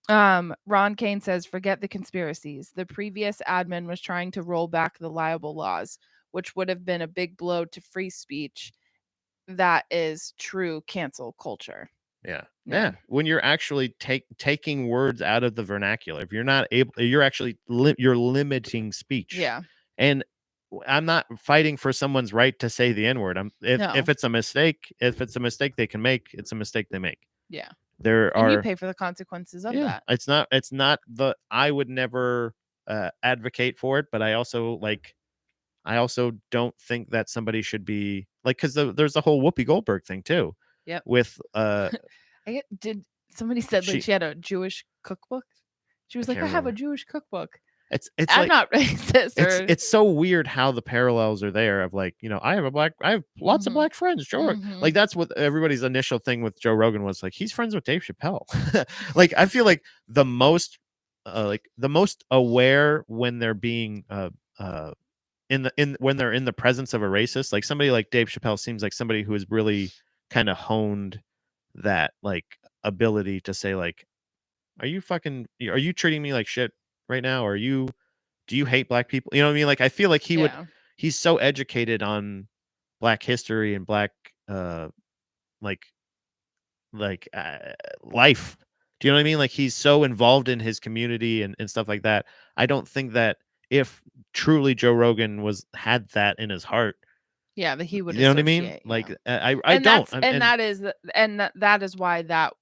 Ron Kane says, forget the conspiracies. The previous admin was trying to roll back the libel laws, which would have been a big blow to free speech. That is true cancel culture. Yeah. Yeah. Yeah. When you're actually taking words out of the vernacular, if you're not able, you're actually you're limiting speech. Yeah. And I'm not fighting for someone's right to say the N word. No. If it's a mistake, they can make, it's a mistake they make. Yeah. There And you are pay for the consequences of yeah. that. It's not the I would never advocate for it, but I also don't think that somebody should be like, because there's the whole Whoopi Goldberg thing too. Yep. With Did somebody said like she she had a Jewish cookbook? She was like, can't I have a remember. Jewish cookbook. It's I'm like not racist. Or it's so weird how the parallels are there of like, I have lots of black friends. Like that's what everybody's initial thing with Joe Rogan was like, he's friends with Dave Chappelle. Like I feel like the most aware when they're being when they're in the presence of a racist, like somebody like Dave Chappelle seems like somebody who has really kind of honed that like ability to say like, are you treating me like shit right now? Or do you hate black people? You know what I mean? Like I feel like he's so educated on black history and black like life. Do you know what I mean? Like he's so involved in his community and stuff like that. I don't think that if truly Joe Rogan had that in his heart, yeah, that he would you know what I mean? associate. Like Yeah. I don't. That is why that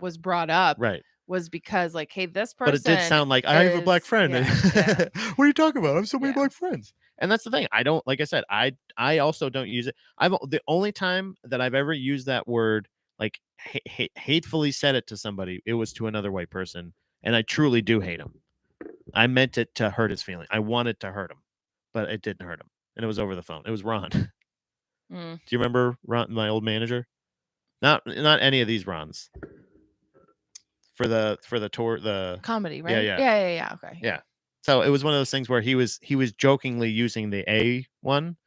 was brought up. Right. Was because like, hey, this person. But it did sound like I have a black friend. Yeah. What are you talking about? I have so many black friends. And that's the thing. I don't, like I said, I also don't use it. The only time that I've ever used that word, like hatefully said it to somebody, it was to another white person. And I truly do hate him. I meant it to hurt his feeling. I wanted to hurt him, but it didn't hurt him. And it was over the phone. It was Ron. Do you remember Ron, my old manager? Not any of these Rons. For the tour, the comedy, right? Yeah. Okay. Yeah. So it was one of those things where he was jokingly using the A one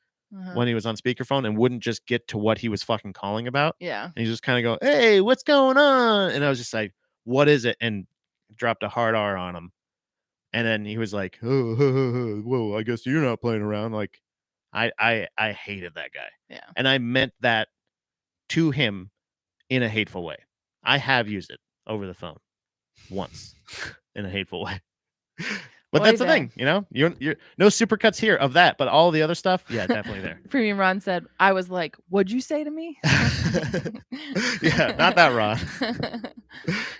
when he was on speakerphone and wouldn't just get to what he was fucking calling about. Yeah. And he just kind of go, "Hey, what's going on?" And I was just like, "What is it?" And dropped a hard R on him. And then he was like, "Oh, whoa, I guess you're not playing around." Like, I hated that guy. Yeah. And I meant that to him in a hateful way. I have used it over the phone once in a hateful way. But that's the thing, you're no supercuts here of that, but all the other stuff, yeah, definitely there. Premium Ron said, I was like, what'd you say to me? Yeah, not that Ron.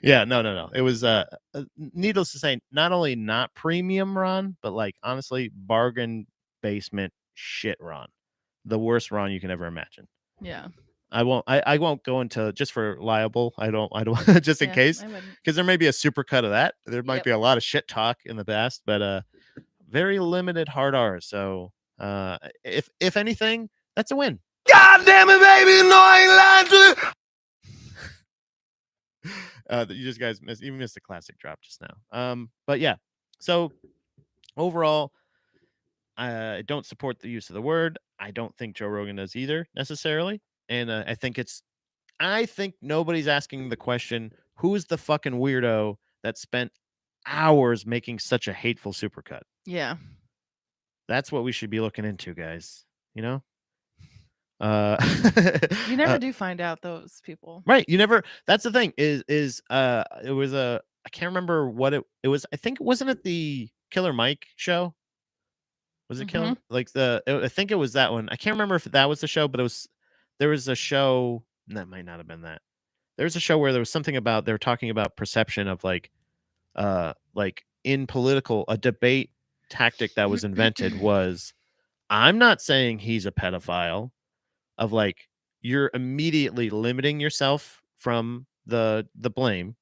Yeah, no. It was needless to say, not only not premium Ron, but like honestly, bargain basement shit Ron. The worst Ron you can ever imagine. Yeah. I won't go into, just for liable. I don't just in case, because there may be a supercut of that. There might be a lot of shit talk in the past, but very limited hard R. So if anything, that's a win. God damn it, baby! No, I ain't lying to you. You just guys missed a classic drop just now. But yeah. So overall, I don't support the use of the word. I don't think Joe Rogan does either necessarily, and I think nobody's asking the question, who's the fucking weirdo that spent hours making such a hateful supercut? Yeah. That's what we should be looking into, guys. You never do find out those people. Right. You never. That's the thing is it was I can't remember what it was. I think, wasn't it the Killer Mike show? Was it Killer? Like I think it was that one. I can't remember if that was the show, but there was a show, that might not have been that. There's a show where there was something about, they were talking about perception of like in a debate tactic that was invented was, I'm not saying he's a pedophile, of like, you're immediately limiting yourself from the blame,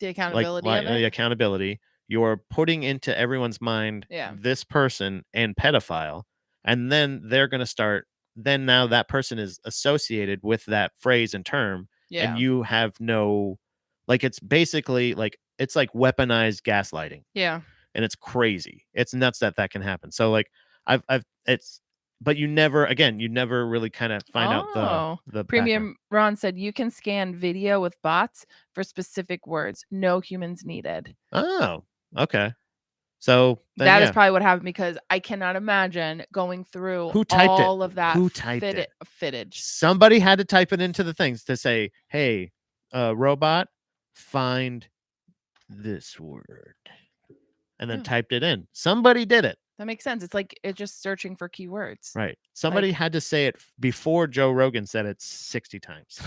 the accountability of it. The accountability. You're putting into everyone's mind this person and pedophile, and then they're going to start. Then now that person is associated with that phrase and term, and you have no, like, it's basically like, it's like weaponized gaslighting. Yeah. And it's crazy. It's nuts that can happen. So like but you never really kind of find out the Premium background. Ron said you can scan video with bots for specific words. No humans needed. Oh, okay. So that is probably what happened, because I cannot imagine going through all of that. Who typed it? Footage. Somebody had to type it into the things to say, hey, robot, find this word, and then Yeah. typed it in. Somebody did it. That makes sense. It's like it's just searching for keywords. Right. Somebody Like- had to say it before Joe Rogan said it 60 times.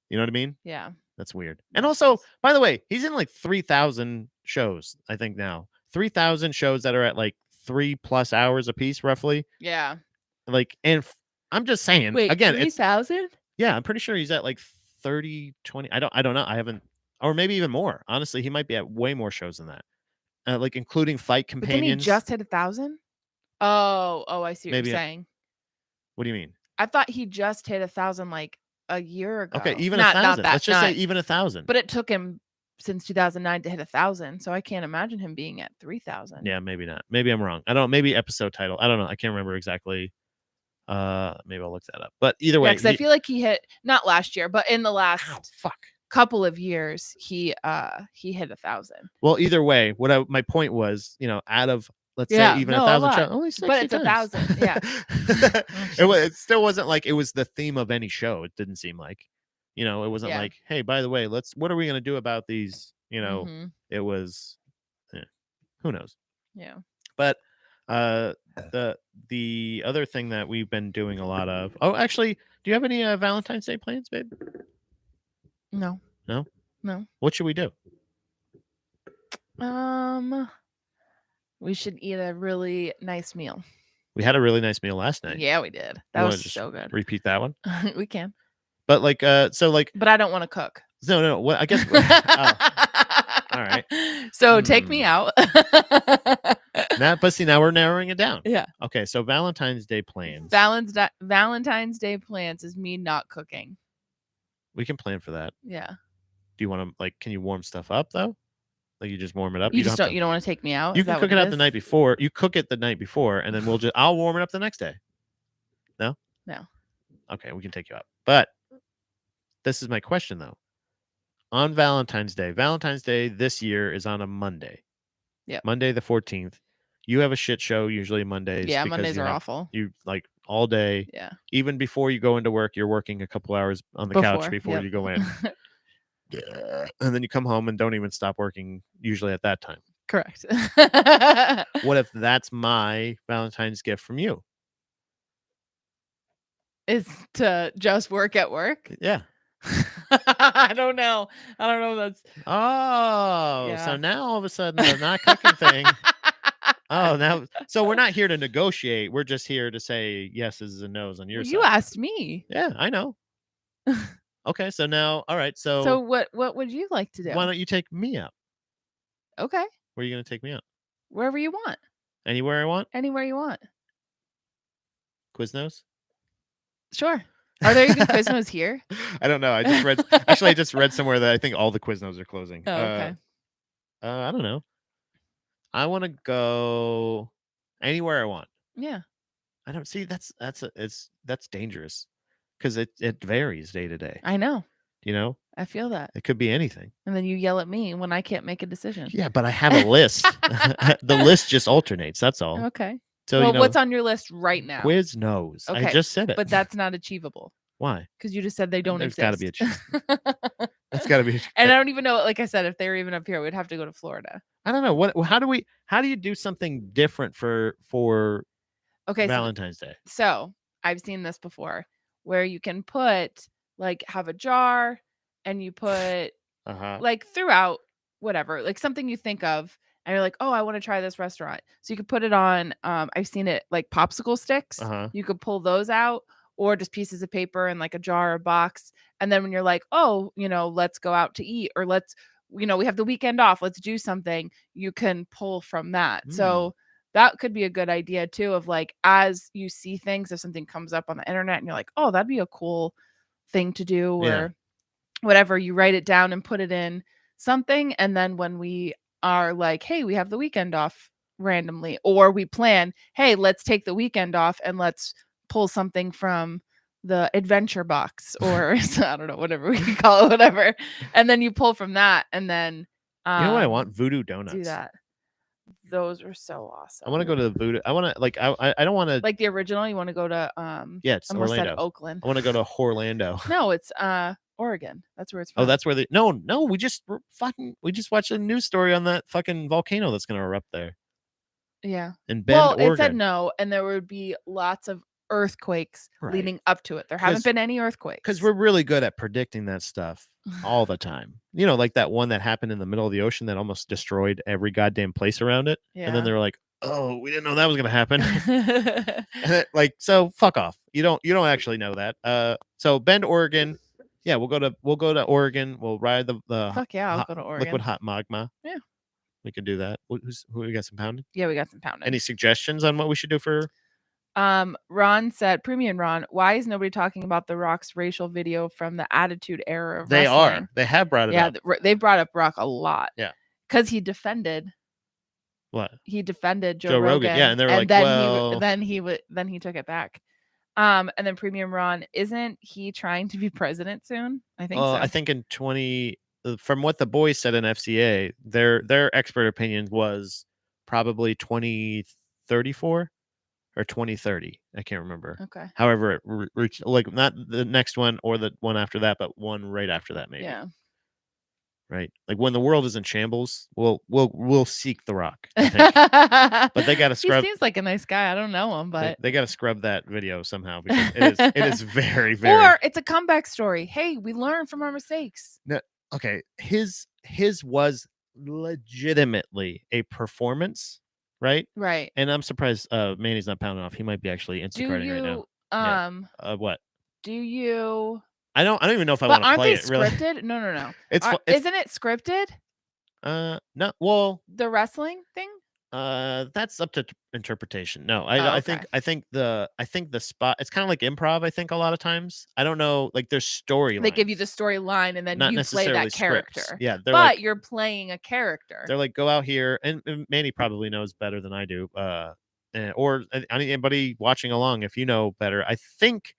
You know what I mean? Yeah. That's weird. And also, by the way, he's in like 3,000 shows, I think now. 3,000 shows that are at like 3+ hours a piece, roughly. Yeah. Like, and I'm just saying, Wait, again, it's 3,000? yeah, I'm pretty sure he's at like 30, 20. I don't know. I haven't, or maybe even more. Honestly, he might be at way more shows than that. Like including Fight But then he Companions. just hit 1,000? Oh, I see what Maybe you're a- saying. What do you mean? I thought he just hit 1,000 like a year ago. Okay, even not 1,000. that. Let's just say even 1,000. But it took him since 2009 to hit 1,000, so I can't imagine him being at 3,000. Yeah, maybe not. Maybe I'm wrong. I don't know. Maybe episode title. I don't know. I can't remember exactly. Maybe I'll look that up. But either way, because I feel like he hit not last year, but in the last fuck. couple of years, he hit 1,000. Well, either way, my point was, out of let's Yeah, say even no, a 1,000 lot. shows, only 60 But it's times. 1,000, yeah. It still wasn't like it was the theme of any show. It didn't seem like, it wasn't Yeah. like, hey, by the way, what are we gonna do about these? Mhm. It was, who knows? Yeah. But the other thing that we've been doing a lot of. Oh, actually, do you have any Valentine's Day plans, babe? No. No? No. What should we do? We should eat a really nice meal. We had a really nice meal last night. Yeah, we did. That You was wanna just so good. Repeat that one. We can. But like, so like, But I don't want to cook. no. What I guess. Oh, all right. So take me out. But see, now we're narrowing it down. Yeah. Okay, so Valentine's Day plans. Valentine's Day plans is me not cooking. We can plan for that. Yeah. Do you want to can you warm stuff up though? Like you just warm it up. You don't want to take me out. You Is can that cook what it out the is? night before. You cook it the night before, and then I'll warm it up the next day. No. No. Okay, we can take you out. But this is my question though. On Valentine's Day this year is on a Monday. Yep. Monday the 14th. You have a shit show usually Mondays. Yeah, because Mondays you are have- awful. You like all day. Yeah. Even before you go into work, you're working a couple hours on the couch before yep. you go in. And then you come home and don't even stop working usually at that time. Correct. What if that's my Valentine's gift from you? Is to just work at work? Yeah. I don't know. That's Oh, Yeah. so now all of a sudden the not cooking thing. Oh, now so we're not here to negotiate. We're just here to say yeses and nos on your you side. asked me. Yeah, I know. Okay, so now, all right. So what would you like to do? why don't you take me out? Okay. Where are you going to take me out? Wherever you want. Anywhere I want? Anywhere you want. Quiznos? Sure. Are there even Quiznos here? I don't know. I just read somewhere that I think all the Quiznos are closing. Oh, okay. I don't know. I want to go anywhere I want. Yeah. I don't see that's dangerous because it varies day to day. I know. I feel that. It could be anything. And then you yell at me when I can't make a decision. Yeah, but I have a list. The list just alternates. That's all. Okay. So Well, what's on your list right now? Quiznos. I Okay, just said it. But that's not achievable Why? because you just said they don't There's exist. got to be a chance. That's got to be. And I don't even know. Like I said, if they were even up here, we'd have to go to Florida. I don't know how do you do something different for Okay. Valentine's Day? So I've seen this before where you can put have a jar and you put throughout whatever, like something you think of and you're like, oh, I want to try this restaurant. So you could put it on. I've seen it like popsicle sticks. You could pull those out or just pieces of paper in like a jar or box. And then when you're like, oh, let's go out to eat or let's, we have the weekend off. Let's do something. You can pull from that. So that could be a good idea too of as you see things, if something comes up on the internet and you're like, oh, that'd be a cool thing to do or whatever, you write it down and put it in something. And then when we are like, hey, we have the weekend off randomly, or we plan, hey, let's take the weekend off and let's pull something from the adventure box or I don't know, whatever we can call it, whatever. And then you pull from that and then you know what I want? Voodoo donuts. do that. Those were so awesome. I want to go to the voodoo. I want to like I don't want to like the original. You want to go to yeah, it's almost said Orlando. Oakland. I want to go to Orlando. No, it's Oregon. That's where it's from. Oh, that's where they no, we just watched a news story on that fucking volcano that's gonna erupt there. Yeah. In Bend, Well, Oregon. it said no, and there would be lots of earthquakes Right. leading up to it. There haven't been any earthquakes. Because we're really good at predicting that stuff all the time. You know, like that one that happened in the middle of the ocean that almost destroyed every goddamn place around it. Yeah. And then they were like, oh, we didn't know that was gonna happen. And it, like, so fuck off. You don't actually know that. So Bend, Oregon. Yeah, we'll go to Oregon. We'll ride the fuck yeah, I'll go to Oregon. liquid hot magma. Yeah. We could do that. Who we got some pounding? Yeah, we got some pounding. Any suggestions on what we should do for? Ron said, Premium Ron, why is nobody talking about The Rock's racial video from the Attitude Era of They wrestling? are. They have brought it up. Yeah, they brought up Rock a lot. Yeah. Because he defended. What? He defended Joe Rogan. Yeah, and they were like, then well, then he took it back. And then Premium Ron, isn't he trying to be president soon? I think so. I think in from what the boys said in FCA, their expert opinion was probably 2034 or 2030. I can't remember. Okay. However, it reached like not the next one or the one after that, but one right after that, maybe. Yeah. Right. Like when the world is in shambles, we'll seek The Rock. I think. But they got to scrub. He seems like a nice guy. I don't know him, but they got to scrub that video somehow because it is very, very. Or it's a comeback story. Hey, we learn from our mistakes. No, okay. His was legitimately a performance, right? Right. And I'm surprised Manny's not pounding off. He might be actually Instacarting right now. What? Do you? I don't even know if I want to play it. But aren't Really, they scripted? No. it's isn't it scripted? No. Well, the wrestling thing. That's up to interpretation. No, I think the spot. It's kind of like improv. I think a lot of times. I don't know. Like there's story. They give you the storyline, and then not you play that character. Scripts. Yeah, but like, you're playing a character. They're like, go out here, and Manny probably knows better than I do. Or anybody watching along, if you know better. I think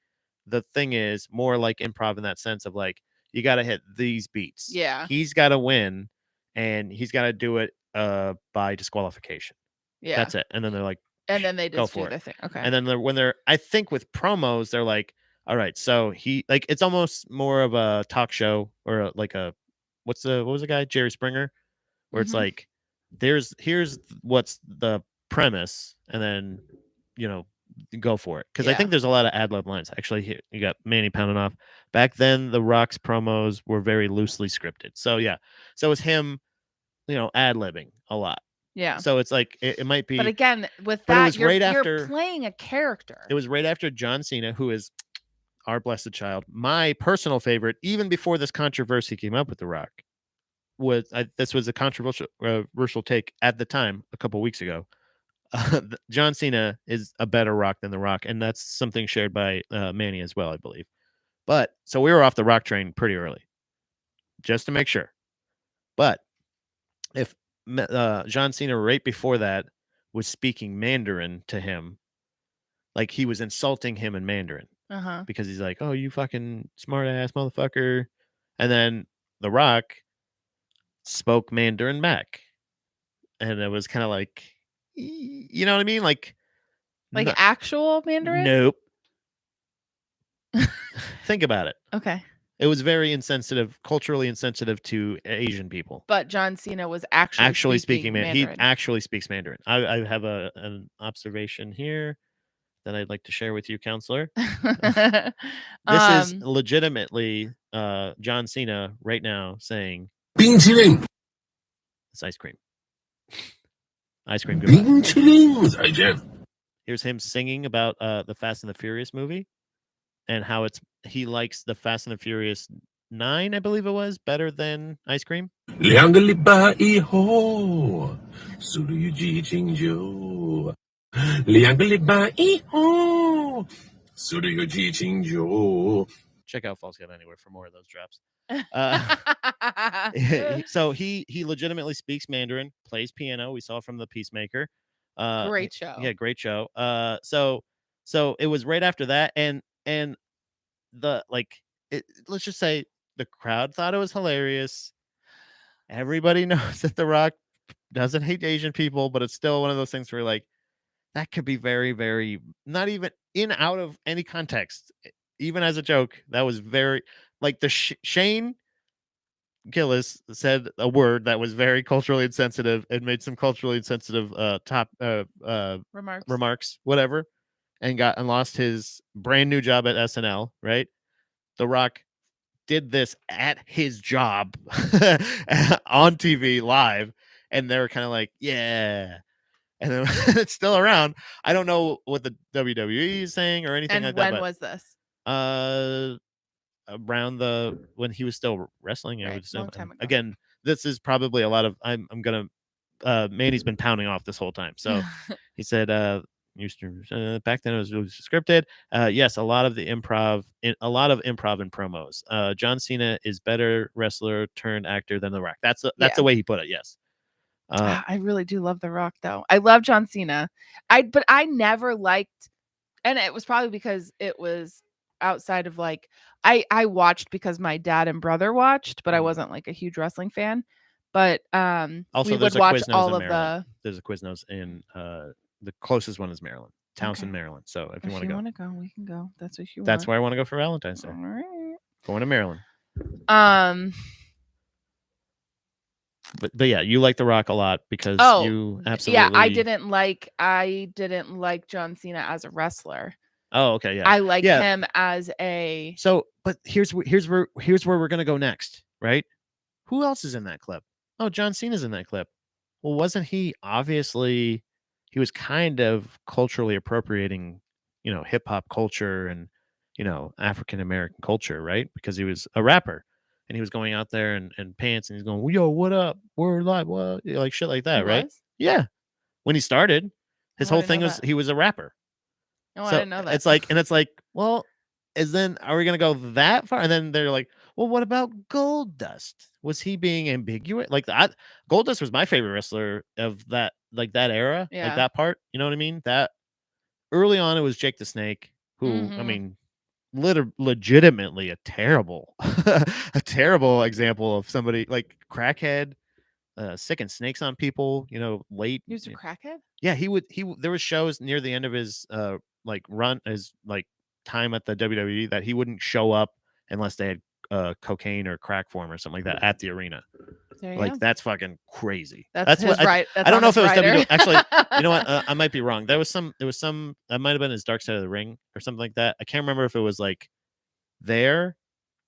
the thing is more like improv in that sense of like you got to hit these beats. Yeah, he's got to win, and he's got to do it by disqualification. Yeah, that's it. And then they're like, and then they just do their thing. Okay. And then when they're, I think with promos, they're like, all right, so he like it's almost more of a talk show or like a what was the guy, Jerry Springer, where it's like here's what's the premise, and then go for it. Because I think there's a lot of ad lib lines. Actually, here you got Manny pounding off. Back then, The Rock's promos were very loosely scripted. So yeah, so it was him, ad libbing a lot. Yeah. So it's like it might be. But again, with that, you're playing a character. It was right after John Cena, who is our blessed child, my personal favorite, even before this controversy came up with The Rock. This was a controversial take at the time a couple weeks ago. John Cena is a better Rock than The Rock, and that's something shared by Manny as well, I believe. But so we were off the Rock train pretty early, just to make sure. But if John Cena right before that was speaking Mandarin to him, like he was insulting him in Mandarin, because he's like, "Oh, you fucking smart ass motherfucker," and then The Rock spoke Mandarin back, and it was kind of like, you know what I mean, like actual Mandarin. Nope. Think about it. Okay. It was very insensitive, culturally insensitive to Asian people. But John Cena was actually speaking Mandarin. He actually speaks Mandarin. I have an observation here that I'd like to share with you, counselor. This is legitimately John Cena right now saying, "冰淇淋." It's ice cream. Ice cream. Here's him singing about the Fast and the Furious movie and how he likes the Fast and the Furious 9, I believe it was, better than ice cream. Check out False Count Anywhere for more of those drops. So he legitimately speaks Mandarin, plays piano. We saw from the Peacemaker. Great show. Yeah, great show. So it was right after that, and let's just say the crowd thought it was hilarious. Everybody knows that The Rock doesn't hate Asian people, but it's still one of those things where like that could be very, very not even in out of any context, even as a joke. That was very like the Shane Gillis said a word that was very culturally insensitive and made some culturally insensitive Remarks. remarks, whatever, and lost his brand new job at SNL. Right, The Rock did this at his job on TV live, and they were kind of like, yeah. And then it's still around. I don't know what the WWE is saying or anything And like that. when But was this? Around when he was still wrestling, I Right, would assume. long time ago. Again, this is probably a lot of I'm gonna Manny's been pounding off this whole time. So he said back then it was scripted. Yes, a lot of improv and promos. John Cena is better wrestler turned actor than The Rock. That's the way he put it. Yes. I really do love The Rock though. I love John Cena. But I never liked, and it was probably because it was outside of like I watched because my dad and brother watched, but I wasn't like a huge wrestling fan. But also we there's would a watch Quiznos all in of Maryland. the. There's a Quiznos in the closest one is Maryland, Townsend, Okay. Maryland. So if you If want you to want to go, we can go. That's what you that's want. where I want to go for Valentine's Day. All right. Going to Maryland. But yeah, you like The Rock a lot because you absolutely. Yeah, I didn't like John Cena as a wrestler. Oh, okay, yeah. I like him as a. So, but here's where we're gonna go next, right? Who else is in that clip? Oh, John Cena's in that clip. Well, wasn't he obviously? He was kind of culturally appropriating, hip hop culture and African American culture, right? Because he was a rapper and he was going out there and pants and he's going, yo, what up? We're live, what? Like shit like that, right? Was? Yeah. When he started, his Oh, I whole didn't thing know was that. he was a rapper. Oh, I So didn't know that. it's like, well, are we gonna go that far? And then they're like, well, what about Gold Dust? Was he being ambiguous? Like that Gold Dust was my favorite wrestler of that, like that era, like Yeah. that part. You know what I mean? That early on, it was Jake the Snake, who I Mhm. mean, legitimately a terrible, a terrible example of somebody like crackhead, sicking snakes on people. Late. He was a crackhead? Yeah, there was shows near the end of his his time at the WWE that he wouldn't show up unless they had cocaine or crack for him or something like that at the arena. There you Like go. that's fucking crazy. That's his what right. That's I don't on know if his it was rider. WWE. Actually, you know what? I might be wrong. There was some that might have been his Dark Side of the Ring or something like that. I can't remember if it was like there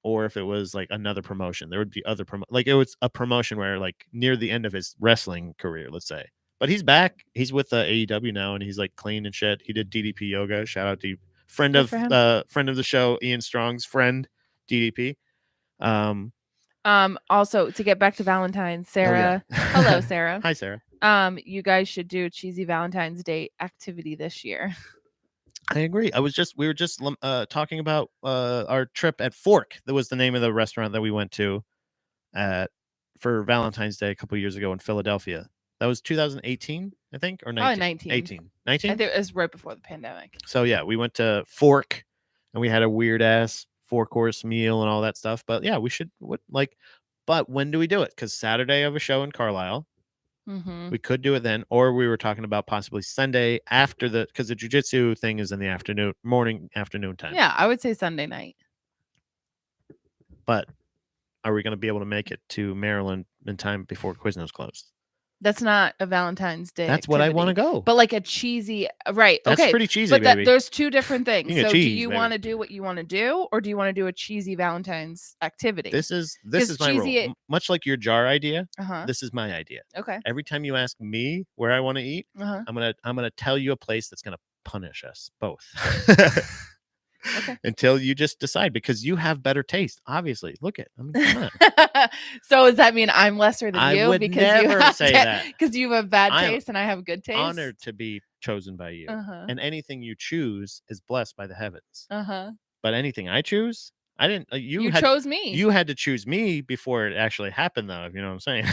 or if it was like another promotion. There would be other like it was a promotion where like near the end of his wrestling career, let's say. But he's back. He's with AEW now, and he's like clean and shit. He did DDP yoga. Shout out to friend Good of for him. friend of the show, Ian Strong's friend, DDP. Also to get back to Valentine's, Sarah. Oh, yeah. Hello, Sarah. Hi, Sarah. You guys should do a cheesy Valentine's Day activity this year. I agree. We were just talking about our trip at Fork. That was the name of the restaurant that we went to for Valentine's Day a couple years ago in Philadelphia. That was 2018, I think, or 19? 19. 19. I think it was right before the pandemic. So yeah, we went to Fork and we had a weird ass 4-course meal and all that stuff. But yeah, we should but when do we do it? Because Saturday I have a show in Carlisle. Mm-hmm. We could do it then, or we were talking about possibly Sunday after because the jiu-jitsu thing is in the afternoon time. Yeah, I would say Sunday night. But are we going to be able to make it to Maryland in time before Quiznos closed? That's not a Valentine's Day. That's what I want to go. But like a cheesy, right? That's okay, pretty cheesy, but baby. There's two different things. So, do you baby. want to do what you want to do, or do you want to do a cheesy Valentine's activity? This is my rule. Much like your jar idea, this is my idea. Okay. Every time you ask me where I want to eat, Uh-huh. I'm gonna tell you a place that's gonna punish us both. Okay. Until you just decide, because you have better taste. Obviously, come on. So does that mean I'm lesser than you? I would because never you have say that. Because you have bad taste and I have good taste. Honored to be chosen by you. And anything you choose is blessed by the heavens. But anything I choose, I didn't. You chose me. You had to choose me before it actually happened, though. If you know what I'm saying.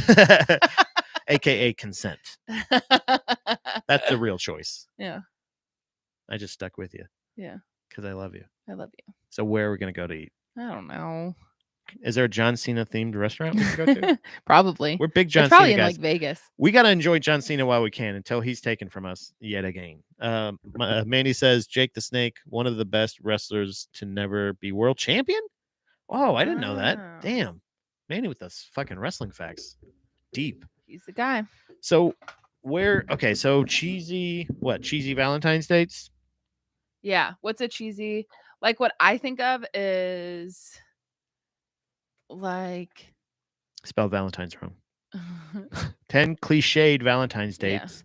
AKA consent. That's the real choice. Yeah. I just stuck with you. Yeah. Because I love you. I love you. So where are we going to go to eat? I don't know. Is there a John Cena themed restaurant we can go to? Probably. We're big It's John probably Cena in guys. like Vegas. We got to enjoy John Cena while we can until he's taken from us yet again. Mandy says Jake the Snake, one of the best wrestlers to never be world champion. Oh, I didn't know that. Wow. Damn. Mandy with those fucking wrestling facts. Deep. He's the guy. So so cheesy Valentine's dates? Yeah. What's a cheesy? Like what I think of is like Spell Valentine's wrong. 10 cliched Valentine's Yeah. dates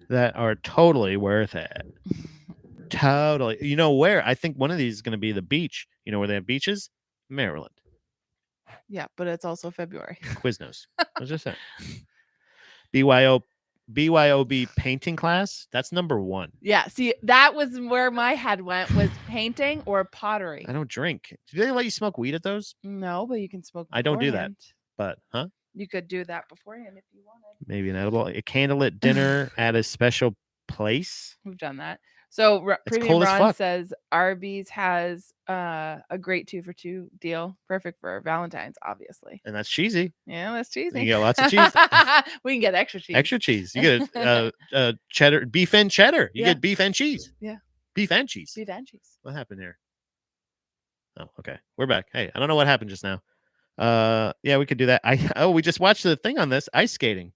that are totally worth it. Totally. You know where? I think one of these is going to be the beach. You know where they have beaches? Maryland. Yeah, but it's also February. Quiznos. I was just saying. BYOB painting class. That's number 1. Yeah, see, that was where my head went, was painting or pottery. I don't drink. Do they let you smoke weed at those? No, but you can smoke beforehand. I don't do that. But, You could do that beforehand if you wanted. Maybe an edible. A candlelit dinner at a special place. We've done that. So It's Premium cold as Ron fuck. says Arby's has a great 2-for-2 deal. Perfect for Valentine's, obviously. And that's cheesy. Yeah, that's cheesy. You get lots of cheese. We can get extra cheese. Extra cheese. You get cheddar, beef and cheddar. You Yeah. get beef and cheese. Yeah. Beef and cheese. Beef and cheese. What happened here? Oh, okay. We're back. Hey, I don't know what happened just now. Yeah, we could do that. We just watched the thing on this ice skating.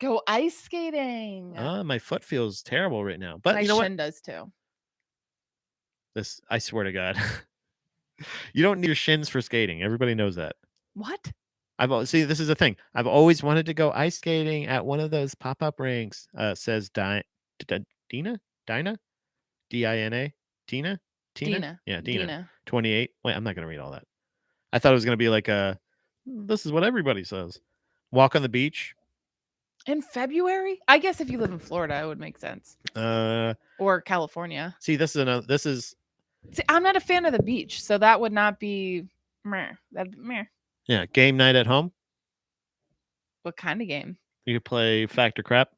Go ice skating. My foot feels terrible right now. But My you know what? shin does too. I swear to God. You don't need your shins for skating. Everybody knows that. What? See, this is the thing. I've always wanted to go ice skating at one of those pop-up rinks. Says Dina? Dina? Dina? Tina? Tina? Dina. Yeah, Dina. Dina. 28. Wait, I'm not going to read all that. I thought it was going to be like this is what everybody says. Walk on the beach. In February? I guess if you live in Florida, it would make sense. Or California. See, this is See, I'm not a fan of the beach, so that would not be meh. That'd be meh. yeah, game night at home. What kind of game? You could play Fact or Crap.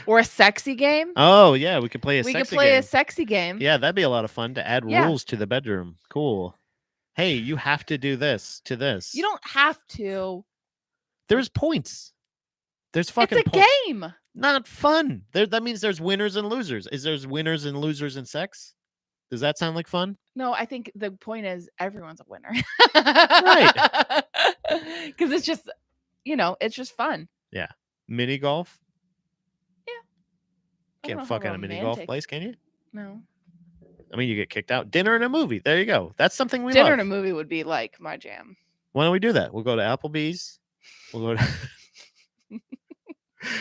Or a sexy game? Oh, yeah, we could play a We sexy could play game. a sexy game. Yeah, that'd be a lot of fun to add Yeah. rules to the bedroom. Cool. Hey, you have to do this to this. You don't have to. There's points. There's fucking It's a points. game. Not fun. That means there's winners and losers. There's winners and losers in sex? Does that sound like fun? No, I think the point is everyone's a winner. Right. Because it's just, it's just fun. Yeah. Mini golf? I don't know Can't how fuck at a mini golf romantic- place, can you? No. I mean, you get kicked out. Dinner and a movie. There you go. That's something we Dinner love. and a movie would be like my jam. Why don't we do that? We'll go to Applebee's. We'll go to...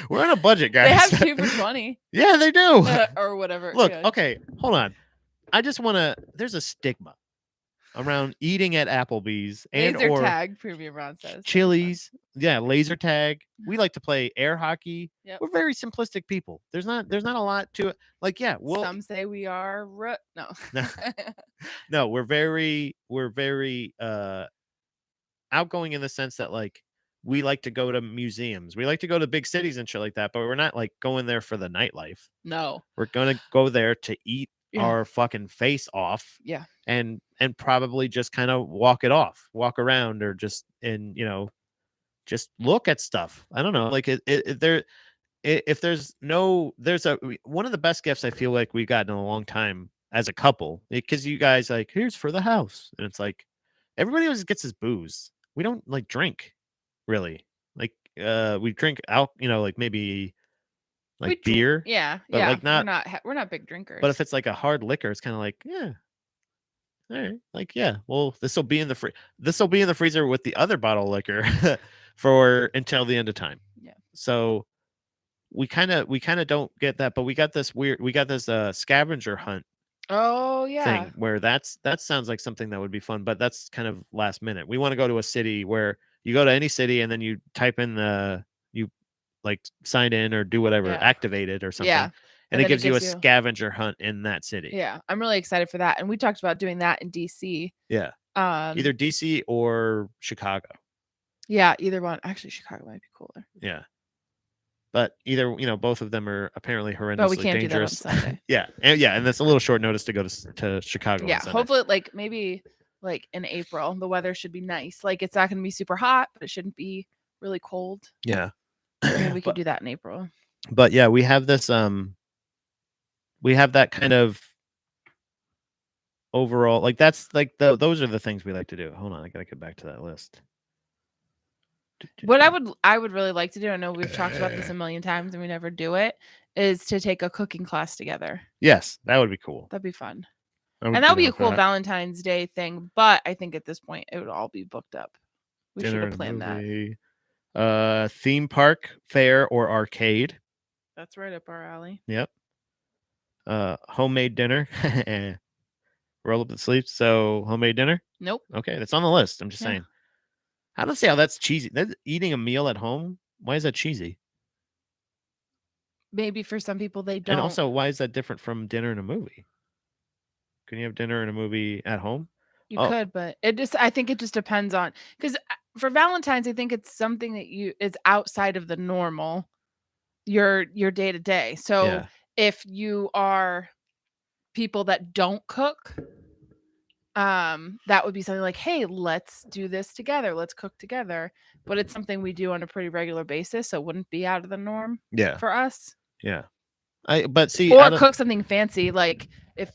We're on a budget, guys. They have 2 for 20 Yeah, they do. or whatever. Look, Yeah. okay, hold on. I just want to. There's a stigma around eating at Applebee's and Laser or tag, Premium Ron says. Chili's. Yeah, laser tag. We like to play air hockey. Yep. We're very simplistic people. There's not a lot to it. Like, yeah, well, Some say we are no. no, we're very outgoing in the sense that like we like to go to museums. We like to go to big cities and shit like that, but we're not like going there for the nightlife. No. We're gonna go there to eat our fucking face off. Yeah. And probably just kind of walk around or just just look at stuff. I don't know. Like if there's one of the best gifts I feel like we've gotten in a long time as a couple, because you guys like, here's for the house. And it's like, everybody always gets his booze. We don't like drink really. Like, we drink out, like maybe like beer. Yeah. But yeah. like we're not big drinkers. But if it's like a hard liquor, it's kind of like, yeah. All right. Like, yeah, well, this will be in the freezer with the other bottle of liquor for until the end of time. Yeah. So we kind of don't get that, but we got this scavenger hunt. Oh yeah. Thing where that sounds like something that would be fun, but that's kind of last minute. We want to go to a city where you go to any city and then you type in you like sign in or do whatever, activate it or something. Yeah. And it gives you a scavenger hunt in that city. Yeah. I'm really excited for that. And we talked about doing that in DC. Yeah. Either DC or Chicago. Yeah, either one. Actually, Chicago might be cooler. Yeah. But either, both of them are apparently But we horrendously can't dangerous. do that on Sunday. and that's a little short notice to go to Chicago. Yeah, on Sunday. hopefully, like maybe like in April, the weather should be nice. Like it's not going to be super hot, but it shouldn't be really cold. Yeah, Maybe we could do that in April. But yeah, we have this. We have that kind of overall, like that's like those are the things we like to do. Hold on, I gotta get back to that list. What I would really like to do, I know we've talked about this a million times and we never do it, is to take a cooking class together. Yes, that would be cool. That'd be fun. And that would be a cool Valentine's Day thing, but I think at this point it would all be booked up. We should have planned that. Theme park, fair, or arcade. That's right up our alley. Yep. Homemade dinner. Roll up the sleeves. So homemade dinner? Nope. Okay, that's on the list. I'm just saying. I don't see how that's cheesy. Eating a meal at home, why is that cheesy? Maybe for some people they don't. And also, why is that different from dinner and a movie? Can you have dinner and a movie at home? You could, but I think it just depends on, because for Valentine's, I think it's something that it's outside of the normal, your day to day. So if you are people that don't cook, that would be something like, hey, let's do this together. Let's cook together. But it's something we do on a pretty regular basis, so it wouldn't be out of the norm for us. Yeah. But see, or cook something fancy, like if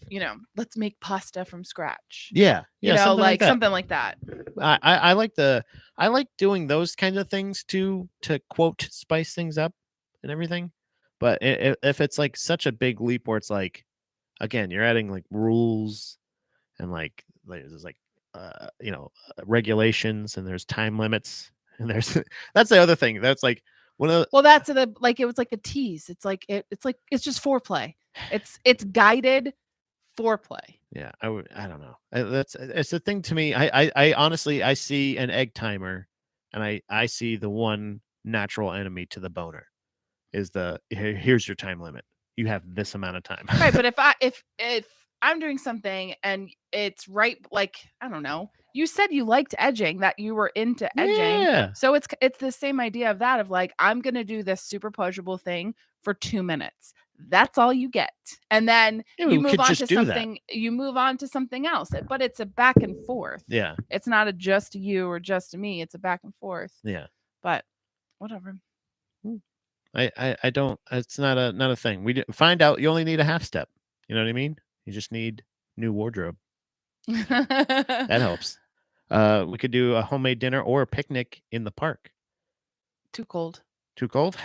let's make pasta from scratch. Something like that. Something like that. I like doing those kinds of things to quote spice things up and everything. But if it's like such a big leap where it's like, again, you're adding like rules and like there's like regulations and there's time limits and there's that's the other thing that's like one of the, that's it was like a tease. It's like it's just foreplay. It's guided foreplay. Yeah, I don't know. It's the thing to me. I honestly I see an egg timer, and I see the one natural enemy to the boner is here's your time limit. You have this amount of time. Right, but if I'm doing something and it's right, like I don't know. You said you liked edging, that you were into edging. Yeah. So it's the same idea of that, of like, I'm going to do this super pleasurable thing for 2 minutes. That's all you get. And then you move on to something, you move on to something else. But it's a back and forth. Yeah. It's not a just you or just me. It's a back and forth. Yeah. But whatever. I don't, it's not a thing. We find out you only need a half step. You know what I mean? You just need new wardrobe. That helps. We could do a homemade dinner or a picnic in the park. Too cold. Too cold?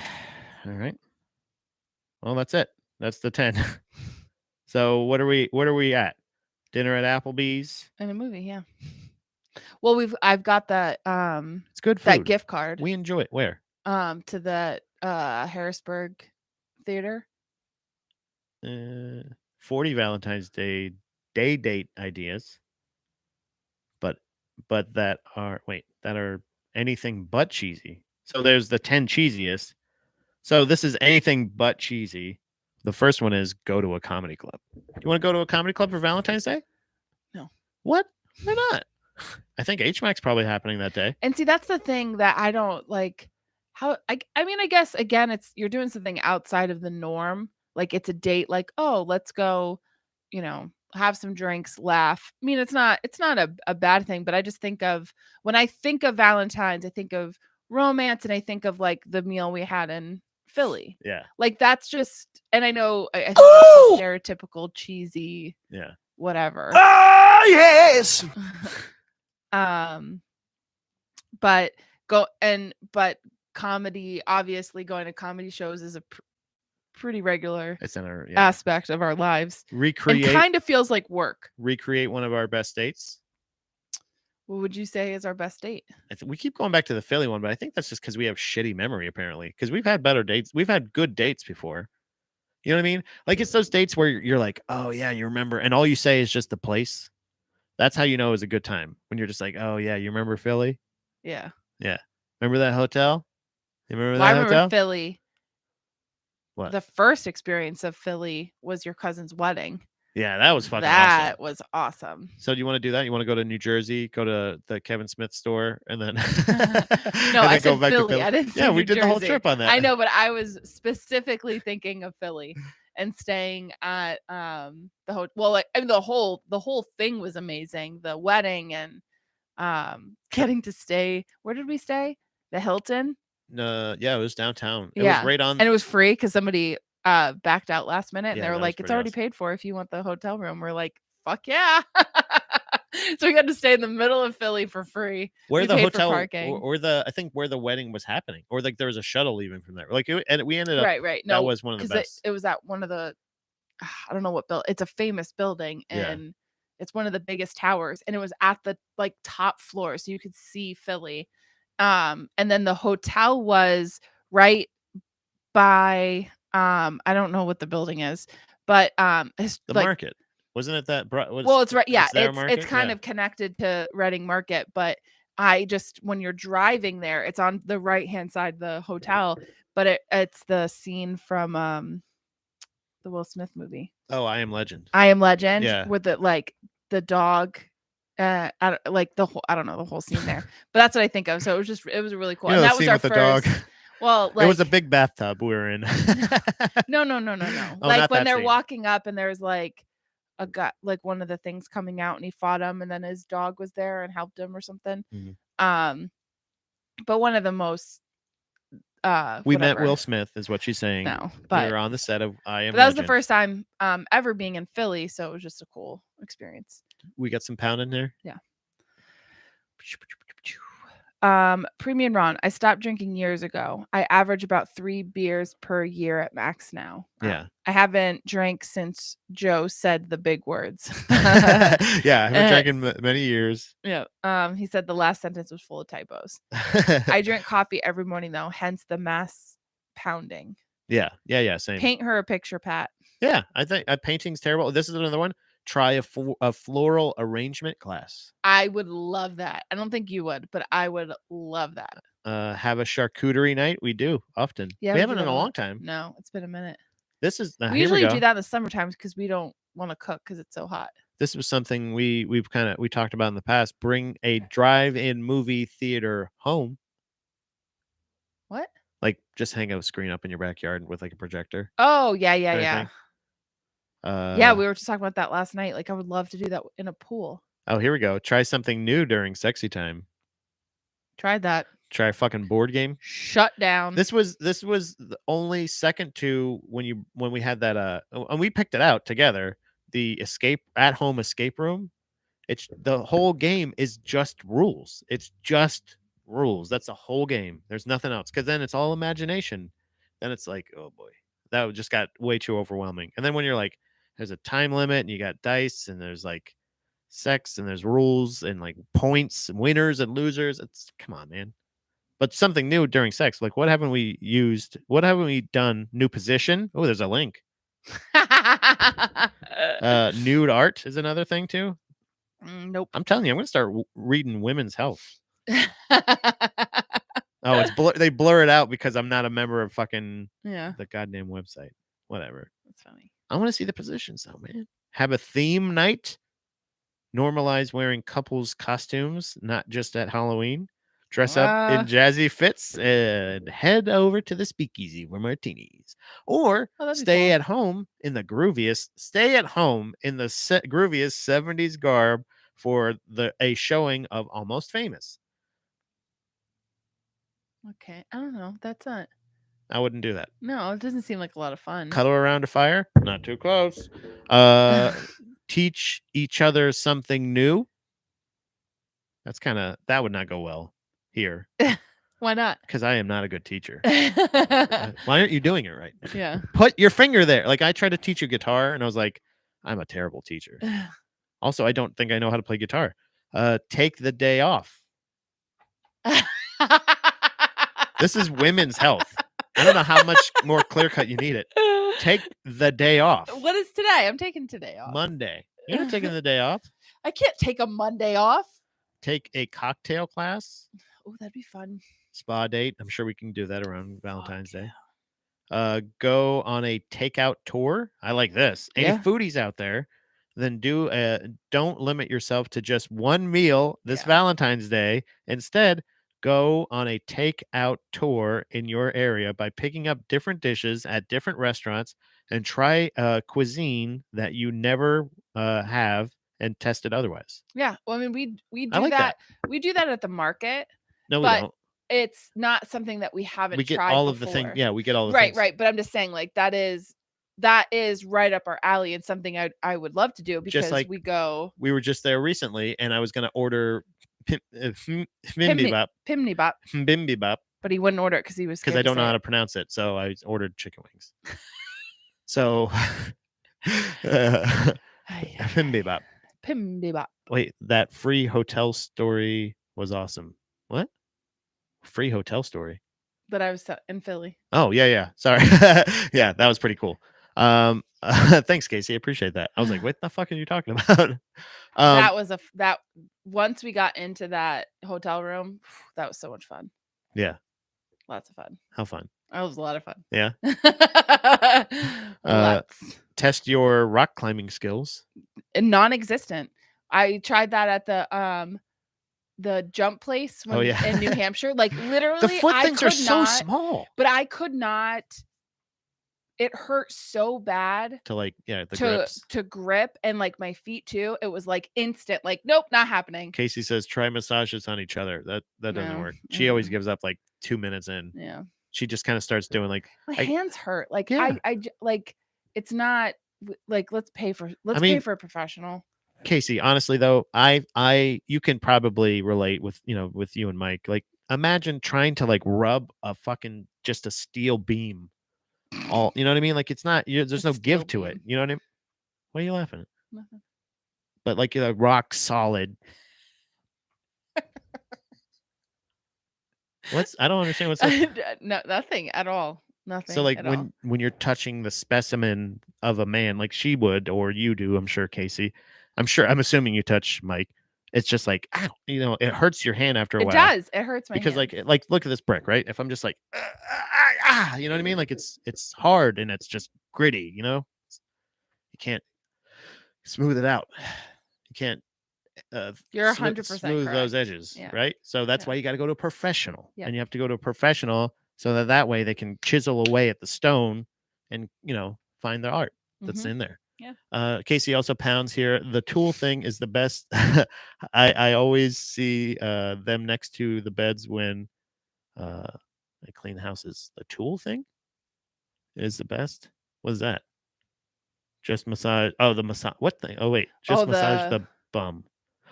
All right. Well, that's it. That's the 10. So what are we at? Dinner at Applebee's? And a movie, yeah. Well, I've got that it's good food. That gift card. We enjoy it. Where? To the Harrisburg Theater. 40 Valentine's Day date ideas. But that are anything but cheesy. So there's the 10 cheesiest. So this is anything but cheesy. The first one is go to a comedy club. You want to go to a comedy club for Valentine's Day? No. What? Why not? I think HMAC's probably happening that day. And see, that's the thing that I don't like. How I mean, I guess again, you're doing something outside of the norm. Like it's a date. Like, oh, let's go. Have some drinks, laugh. I mean, it's not a bad thing, but I just think of, when I think of Valentine's, I think of romance, and I think of like the meal we had in Philly. Yeah. Like that's just, and I know I think that's stereotypical, cheesy, whatever. Oh yes. But comedy, obviously going to comedy shows is a pretty regular aspect of our lives. Recreate. It kind of feels like work. Recreate one of our best dates. What would you say is our best date? We keep going back to the Philly one, but I think that's just because we have shitty memory, apparently. Because we've had better dates. We've had good dates before. You know what I mean? Like it's those dates where you're like, oh yeah, you remember, and all you say is just the place. That's how you know it's a good time. When you're just like, oh yeah, you remember Philly? Yeah. Yeah. Remember that hotel? You remember I that remember hotel? Philly. What? The first experience of Philly was your cousin's wedding. Yeah, that was fucking That awesome. was awesome. So do you want to do that? You want to go to New Jersey, go to the Kevin Smith store, and then No, and I then go said back to Philly. Philly? I didn't say Yeah, we New did the whole Jersey. trip on that. I know, but I was specifically thinking of Philly and staying at the hotel. Well, like, I mean, the whole thing was amazing. The wedding and getting to stay. Where did we stay? The Hilton. Yeah, it was downtown. It was Yeah, right on. and it was free because somebody backed out last minute, and Yeah, they were that was like, "It's pretty already awesome. paid for if you want the hotel room." We're like, "Fuck yeah!" So we got to stay in the middle of Philly for free. Where We the paid for hotel parking. or the I think where the wedding was happening, or like there was a shuttle leaving from there. Like and we ended up Right. that No, was one of the because best. it was at one of the I don't know what build. It's a famous building, Yeah. and it's one of the biggest towers, and it was at the like top floor, so you could see Philly. And then the hotel was right by I don't know what the building is, but it's The like market. Wasn't it that well, it's right. Yeah, their it's market? kind Yeah. of connected to Reading Market, but I just when you're driving there, it's on the right hand side of the hotel, but it's the scene from the Will Smith movie. Oh, I Am Legend. I Am Legend Yeah. with the dog. I don't know the whole scene there, but that's what I think of. So it was really cool. You know And the that was scene our with the first. dog? Well, It was a like big bathtub we were in. no. Oh, Like not when that they're scene. walking up and there's like a guy, like one of the things coming out and he fought him and then his dog was there and helped him or something. Mhm. But one of the most We met whatever. Will Smith, is what she's saying. No, We but were on the set of I Am that was the Legend. first time ever being in Philly, so it was just a cool experience. We got some pound in there. Yeah. Premium Ron. I stopped drinking years ago. I average about 3 beers per year at max now. Yeah. I haven't drank since Joe said the big words. Yeah, I haven't drank in many years. Yeah. He said the last sentence was full of typos. I drink coffee every morning though, hence the mass pounding. Yeah, same. Paint her a picture, Pat. Yeah, I think painting's terrible. This is another one. Try a floral arrangement class. I would love that. I don't think you would, but I would love that. Have a charcuterie night. We do often. Yeah, we we haven't do in that a a lot. long time. No, it's been a minute. This is We here usually we go. do that in the summer times because we don't want to cook because it's so hot. This was something we talked about in the past. Bring a drive-in movie theater home. What? Like just hang a screen up in your backyard with like a projector. Oh, yeah. Yeah, we were just talking about that last night. Like I would love to do that in a pool. Oh, here we go. Try something new during sexy time. Tried that. Try a fucking board game. Shut down. This was the only second to when we had that and we picked it out together. The at home escape room. It's the whole game is just rules. It's just rules. That's the whole game. There's nothing else. Because then it's all imagination. Then it's like, oh boy, that just got way too overwhelming. And then when you're like, there's a time limit and you got dice and there's like sex and there's rules and like points and winners and losers. It's come on, man. But something new during sex. Like what haven't we used? What haven't we done? New position. Oh, there's a link. Nude art is another thing too. Nope. I'm telling you, I'm gonna start reading Women's Health. Oh, it's they blur it out because I'm not a member of fucking the goddamn website. Whatever. That's funny. I want to see the positions though, man. Have a theme night. Normalize wearing couples costumes, not just at Halloween. Dress up in jazzy fits and head over to the speakeasy for martinis. Or stay at home in the grooviest. Stay at home in the grooviest 70s garb for a showing of Almost Famous. Okay, I don't know. That's not. I wouldn't do that. No, it doesn't seem like a lot of fun. Cuddle around a fire, not too close. Teach each other something new. That would not go well here. Why not? Because I am not a good teacher. Why aren't you doing it right? Yeah. Put your finger there. Like I tried to teach you guitar and I was like, I'm a terrible teacher. Also, I don't think I know how to play guitar. Take the day off. This is Women's Health. I don't know how much more clear cut you need it. Take the day off. What is today? I'm taking today off. Monday. You're not taking the day off. I can't take a Monday off. Take a cocktail class. Oh, that'd be fun. Spa date. I'm sure we can do that around Valentine's Day. Go on a takeout tour. I like this. Any foodies out there? then don't limit yourself to just one meal this Yeah. Valentine's Day. Instead, go on a takeout tour in your area by picking up different dishes at different restaurants and try cuisine that you never have and test it otherwise. Yeah. Well, I mean, we I do like that. that. We do that at the market, No, we but don't. it's not something that we haven't We get tried all before. of the things. Yeah, we get all the Right, things. right. But I'm just saying, like, that is right up our alley and something I would love to do because like we go We were just there recently, and I was going to order Pimney bimbibap, Bop, but he wouldn't order it because he was because scared I don't know say how to it. pronounce it. So I ordered chicken wings. So bimbibap. Bop. Wait, that free hotel story was awesome. What? Free hotel story? That I was in Philly. Oh, yeah. Sorry. Yeah, that was pretty cool. Thanks, Casey. I appreciate that. I was like, what the fuck are you talking about? That was that once we got into that hotel room, that was so much fun. Yeah. Lots of fun. How fun. That was a lot of fun. Yeah. Lots. Test your rock climbing skills. Non-existent. I tried that at the jump place Oh, yeah. in New Hampshire. Like literally, The foot I things are could so not, small. but I could not. It hurt so bad To like, yeah, the grips. to grip, and like my feet too. It was like instant. Like, nope, not happening. Casey says try massages on each other. That doesn't No. work. She always gives up like 2 minutes in. Yeah. She just kind of starts doing like My hands hurt. Like Yeah. I like it's not like let's pay for a professional. Casey, honestly though, you can probably relate with you and Mike. Like imagine trying to like rub a fucking just a steel beam. All you know what I mean? Like it's not there's no give to it. You know what I mean? What are you laughing at? Nothing. But like a rock solid. I don't understand what's that. No, nothing at all. Nothing. So like at when all. when you're touching the specimen of a man, like she would or you do, I'm sure, Casey. I'm assuming you touch Mike. It's just like, ow, it hurts your hand after a while. It does. It hurts my because hands. like look at this brick, right? If I'm just like you know what I mean? Like it's hard and it's just gritty, you can't smooth it out. You can't You're 100% smooth those correct. edges, Yeah. right? So that's Yeah. why you got to go to a professional. Yep. And you have to go to a professional so that way they can chisel away at the stone and find the art that's in there. Yeah. Casey also pounds here. The tool thing is the best. I always see them next to the beds when I clean houses. The tool thing is the best. What is that? Just massage. Oh, the massage. What thing? Oh, wait. Just massage the bum.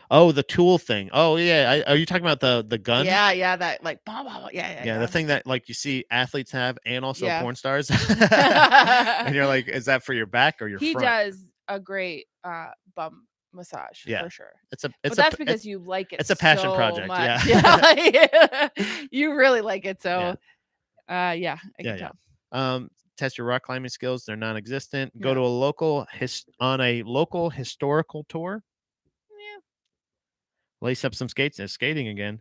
Oh, the tool thing. Oh, yeah. Are you talking about the gun? Yeah. That like, blah, blah, blah. Yeah. The thing that like you see athletes have and also porn stars. And you're like, is that for your back or your He front? does a great bum massage for sure. But that's because you like it. It's a passion so project. Much. Yeah. You really like it. So I can tell. Test your rock climbing skills. They're non-existent. Go to a local historical tour. Yeah. Lace up some skates. They're skating again.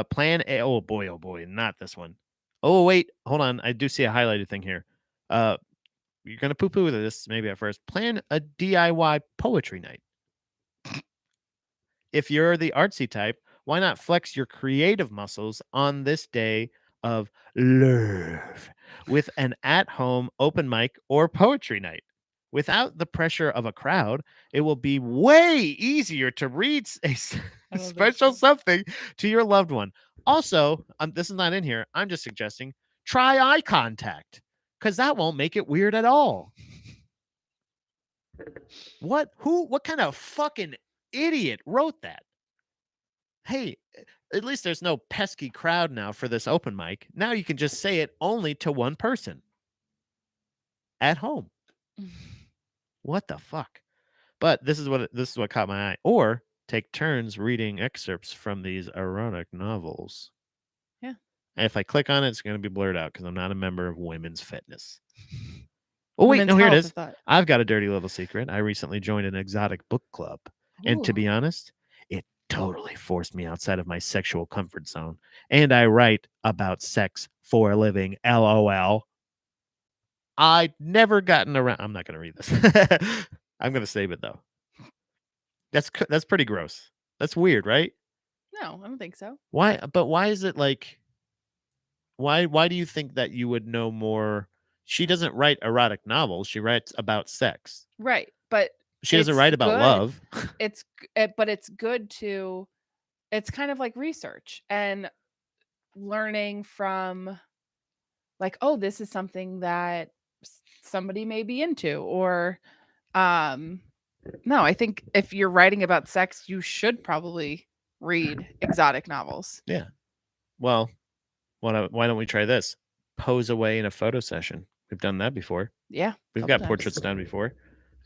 Plan a. Oh boy, not this one. Oh wait, hold on. I do see a highlighted thing here. You're gonna poo-poo this maybe at first. Plan a DIY poetry night. If you're the artsy type, why not flex your creative muscles on this day of love with an at-home open mic or poetry night? Without the pressure of a crowd, it will be way easier to read a special something to your loved one. Also, this is not in here. I'm just suggesting try eye contact because that won't make it weird at all. What kind of fucking idiot wrote that? Hey, at least there's no pesky crowd now for this open mic. Now you can just say it only to one person at home. What the fuck? But this is what caught my eye. Or take turns reading excerpts from these erotic novels. Yeah. And if I click on it, it's going to be blurred out because I'm not a member of Women's Fitness. Oh, wait, no, here it is. I've got a dirty little secret. I recently joined an exotic book club. Ooh. And to be honest, it totally forced me outside of my sexual comfort zone. And I write about sex for a living. LOL. I'd never gotten around. I'm not going to read this. I'm going to save it, though. That's pretty gross. That's weird, right? No, I don't think so. Why? But why is it like? Why do you think that you would know more? She doesn't write erotic novels. She writes about sex. Right, but She doesn't it's write about good. love. But it's good to. It's kind of like research and learning from, like, oh, this is something that somebody may be into, or no, I think if you're writing about sex, you should probably read exotic novels. Yeah. Well, why don't we try this? Pose away in a photo session. We've done that before. Yeah, We've couple got times. portraits done before.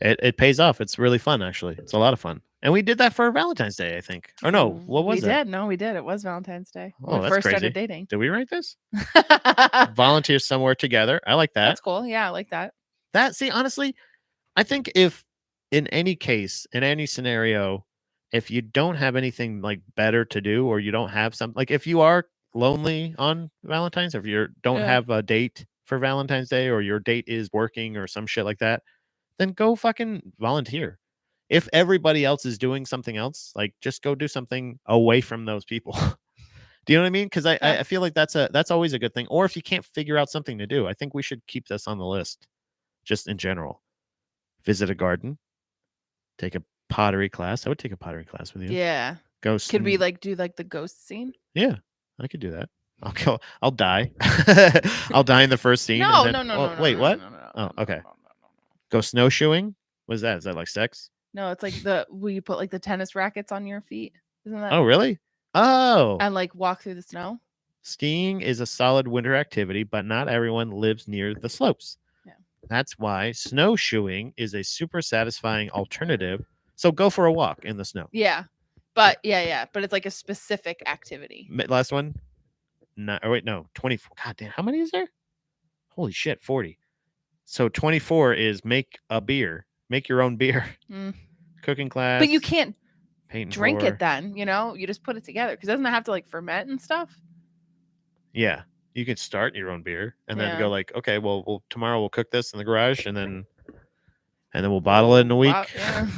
It pays off. It's really fun, actually. It's a lot of fun. And we did that for Valentine's Day, I think. Or no, what was we it? did. No, we did. It was Valentine's Day. Oh, When we that's first crazy. started dating. Did we write this? Volunteer somewhere together. I like that. That's cool. Yeah, I like that. See, honestly, I think if in any case, in any scenario, if you don't have anything like better to do, or you don't have something, like if you are lonely on Valentine's, or if you don't Yeah. have a date for Valentine's Day, or your date is working or some shit like that, then go fucking volunteer. If everybody else is doing something else, like just go do something away from those people. Do you know what I mean? Because I feel like that's always a good thing. Or if you can't figure out something to do, I think we should keep this on the list, just in general. Visit a garden, take a pottery class. I would take a pottery class with you. Yeah. Go. Could we like do like the ghost scene? Yeah, I could do that. I'll die. I'll die in the first scene. No, and then, no. Wait, what? No, okay. Go snowshoeing. What is that? Is that like sex? No, it's like will you put like the tennis rackets on your feet? Isn't that? Oh, really? Oh. And like walk through the snow. Skiing is a solid winter activity, but not everyone lives near the slopes. Yeah. That's why snowshoeing is a super satisfying alternative. So go for a walk in the snow. Yeah. But yeah. But it's like a specific activity. Last one. 24. God damn, how many is there? Holy shit, 40. So 24 is make a beer. Make your own beer. Cooking class. But you can't drink it then, you just put it together, because doesn't it have to like ferment and stuff? Yeah, you can start your own beer and then go like, okay, well tomorrow we'll cook this in the garage, and then we'll bottle it in a week,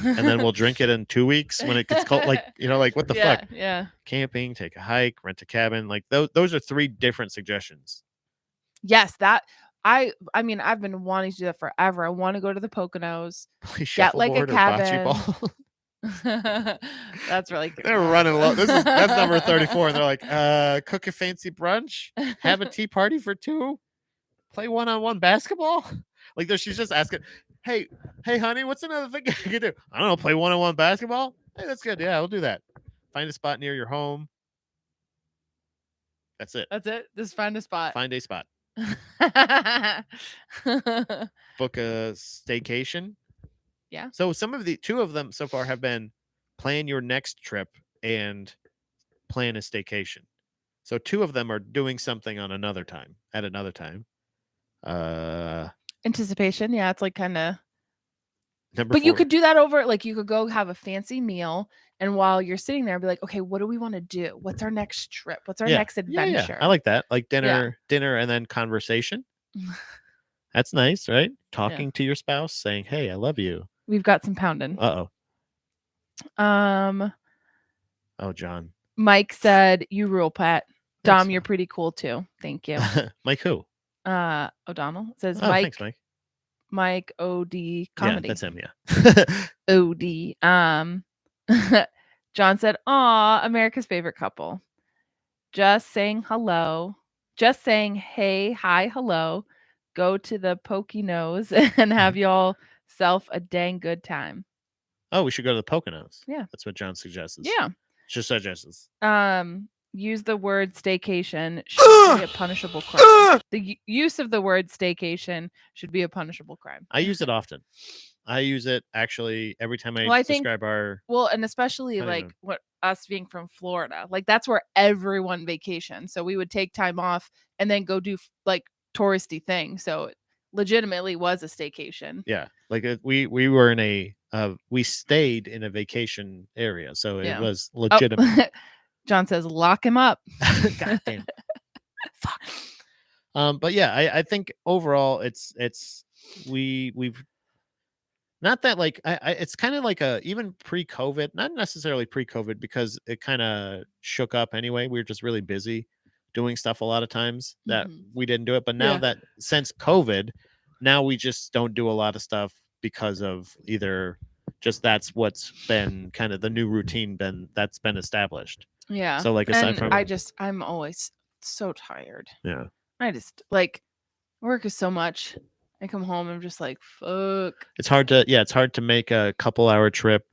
and then we'll drink it in 2 weeks when it gets cold. Like, like what the fuck? Yeah. Camping, take a hike, rent a cabin. Like those are 3 different suggestions. Yes, that I mean, I've been wanting to do that forever. I want to go to the Poconos, get like a cabin. That's really good. They're running low. That's number 34, and they're like, cook a fancy brunch, have a tea party for 2, play one-on-one basketball. Like she's just asking, hey honey, what's another thing you can do? I don't know, play one-on-one basketball. Hey, that's good. Yeah, we'll do that. Find a spot near your home. That's it. Just find a spot. Find a spot. Book a staycation. Yeah. So 2 of them so far have been plan your next trip and plan a staycation. So 2 of them are doing something at another time. Anticipation. Yeah, it's like kind of. Number But 4. you could do that over, like you could go have a fancy meal, and while you're sitting there, be like, okay, what do we want to do? What's our next trip? What's our next adventure? Yeah. I like that. Like dinner, and then conversation. That's nice, right? Talking to your spouse, saying, "Hey, I love you." We've got some pounding. Oh, John. Mike said, "You rule, Pat." Dom, Thanks. you're pretty cool too. Thank you. Mike who? O'Donnell says, Oh, Mike. thanks, Mike. Mike OD comedy. Yeah, that's him. Yeah. OD. John said, "Aw, America's favorite couple. Just saying hello. Just saying hey, hi, hello. Go to the pokey nose and have y'all self a dang good time." Oh, we should go to the Poconos. Yeah. That's what John suggests. Yeah. Just suggests. Use the word staycation should be a punishable crime. The use of the word staycation should be a punishable crime. I use it often. I use it actually every time I describe our. Well, and especially like what us being from Florida, like that's where everyone vacations. So we would take time off and then go do like touristy things. So it legitimately was a staycation. Yeah, like we were in we stayed in a vacation area, so it was legitimate. John says, "Lock him up." God damn. Fuck. But yeah, I think overall we've Not that like it's kind of like a even pre-COVID, not necessarily pre-COVID because it kind of shook up anyway. We were just really busy doing stuff a lot of times that Mhm. we didn't do it. But now Yeah. that since COVID, now we just don't do a lot of stuff because of either just that's what's been kind of the new routine that's been established. Yeah. So like aside And from I'm always so tired. yeah, I just like work is so much. I come home, I'm just like, fuck. it's hard to make a couple hour trip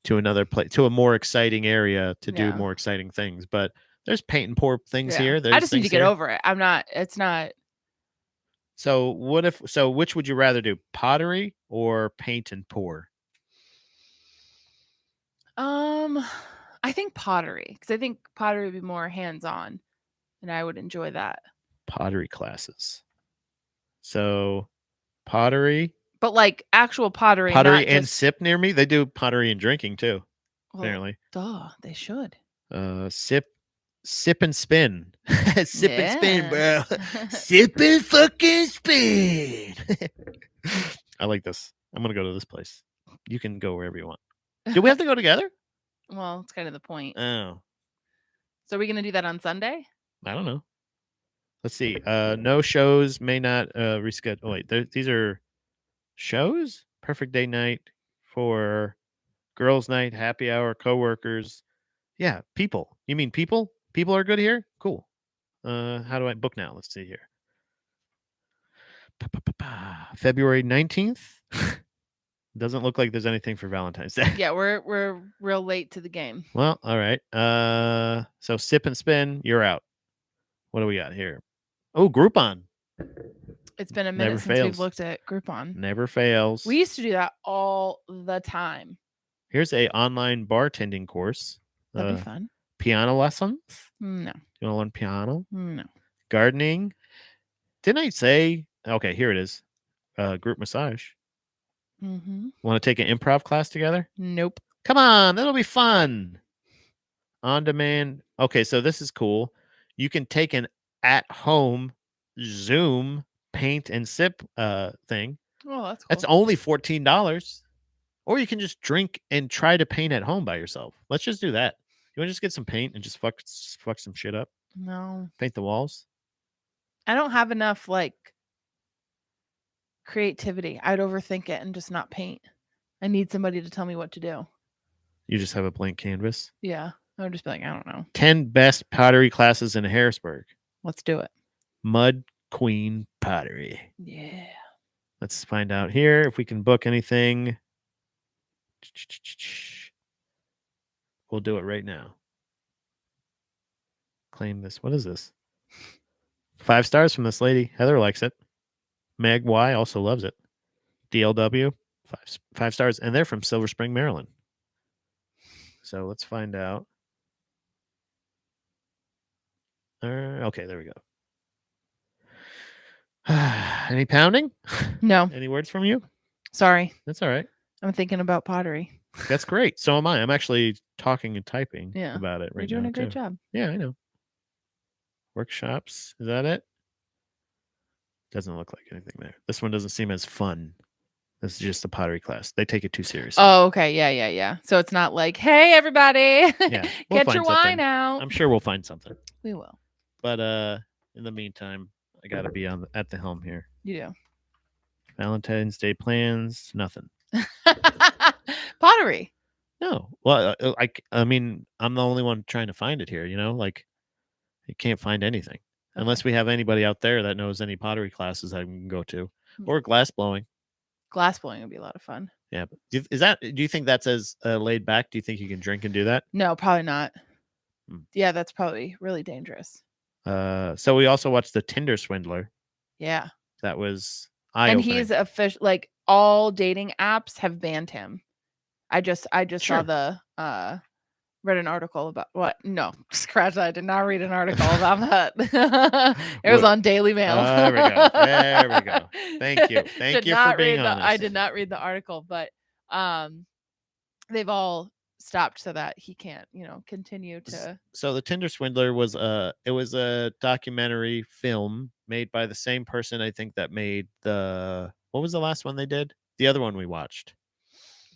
to another place to a more exciting area to do Yeah. more exciting things. But there's paint and pour things Yeah. here. There's I just need to things get here. over it. It's not. So which would you rather do? Pottery or paint and pour? I think pottery, because I think pottery would be more hands-on, and I would enjoy that. Pottery classes. So pottery But like actual pottery, not and just, sip near me. They do pottery and drinking too, well, apparently. duh, they should. Sip and spin. Sip and spin, Yeah. bro. Sip and fucking spin. I like this. I'm gonna go to this place. You can go wherever you want. Do we have to go together? Well, it's kind of the point. Oh, So are we gonna do that on Sunday? I don't know. Let's see. No shows may not reschedule. Oh, wait, these are shows. Perfect day night for girls' night, happy hour, coworkers. Yeah, people. You mean people? People are good here. Cool. How do I book now? Let's see here. February 19th. Doesn't look like there's anything for Valentine's Day. Yeah, we're real late to the game. Well, all right. So sip and spin, you're out. What do we got here? Oh, Groupon. It's been a Never minute since we've fails. looked at Groupon. Never fails. We used to do that all the time. Here's a online bartending course. That'd be fun. Piano lessons. No, You want to learn piano? no. Gardening. Didn't I say? Okay, here it is. Group massage. Mm-hmm. Want to take an improv class together? Nope. Come on, that'll be fun. On demand. Okay, so this is cool. You can take an at-home Zoom paint and sip thing. Oh, that's cool. That's only $14. Or you can just drink and try to paint at home by yourself. Let's just do that. You want to just get some paint and just fuck some shit up? No, Paint the walls? I don't have enough like creativity. I'd overthink it and just not paint. I need somebody to tell me what to do. You just have a blank canvas? Yeah, I would just be like, I don't know. 10 best pottery classes in Harrisburg. Let's do it. Mud Queen Pottery. Yeah. Let's find out here if we can book anything. We'll do it right now. Claim this. What is this? 5 stars from this lady. Heather likes it. Meg Y also loves it. DLW, 5 stars. And they're from Silver Spring, Maryland. So let's find out. Okay, there we go. Any pounding? No, Any words from you? sorry. That's all right. I'm thinking about pottery. That's great. So am I. I'm actually talking and typing Yeah. about it You're right doing now. a great too. job. Yeah, I know. Workshops. Is that it? Doesn't look like anything there. This one doesn't seem as fun. This is just a pottery class. They take it too seriously. Oh, okay. Yeah. So it's not like, hey, everybody, Yeah, we'll get find your something. wine out. I'm sure we'll find something. We will. But in the meantime, I got to be at the helm here. You Valentine's Day plans, nothing. do. Pottery. No. Well, I mean, I'm the only one trying to find it here, like you can't find anything unless we have anybody out there that knows any pottery classes I can go to or glass blowing. Glass blowing would be a lot of fun. Yeah. Do you think that's as laid back? Do you think you can drink and do that? No, probably not. Hmm. Yeah, that's probably really dangerous. So we also watched the Tinder Swindler. Yeah. That was and he's official. Like all dating apps have banned him. I just saw the read an article about what? No, scratch that. I did not read an article about that. It was on Daily Mail. There we go. Thank you. Thank you for being honest. I did not read the article, but they've all stopped so that he can't, continue to. So the Tinder Swindler was a documentary film made by the same person I think that made what was the last one they did? The other one we watched.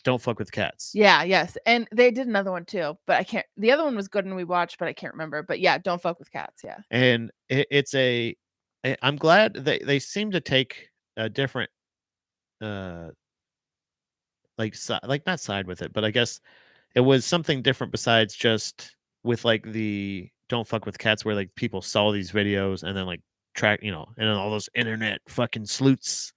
Don't Fuck with Cats. Yeah, yes. And they did another one too, but I can't. The other one was good and we watched, but I can't remember. But yeah, Don't Fuck with Cats. Yeah. And I'm glad they seem to take a different like not side with it, but I guess it was something different besides just with like the Don't Fuck with Cats, where like people saw these videos and then like track, and then all those internet fucking sleuths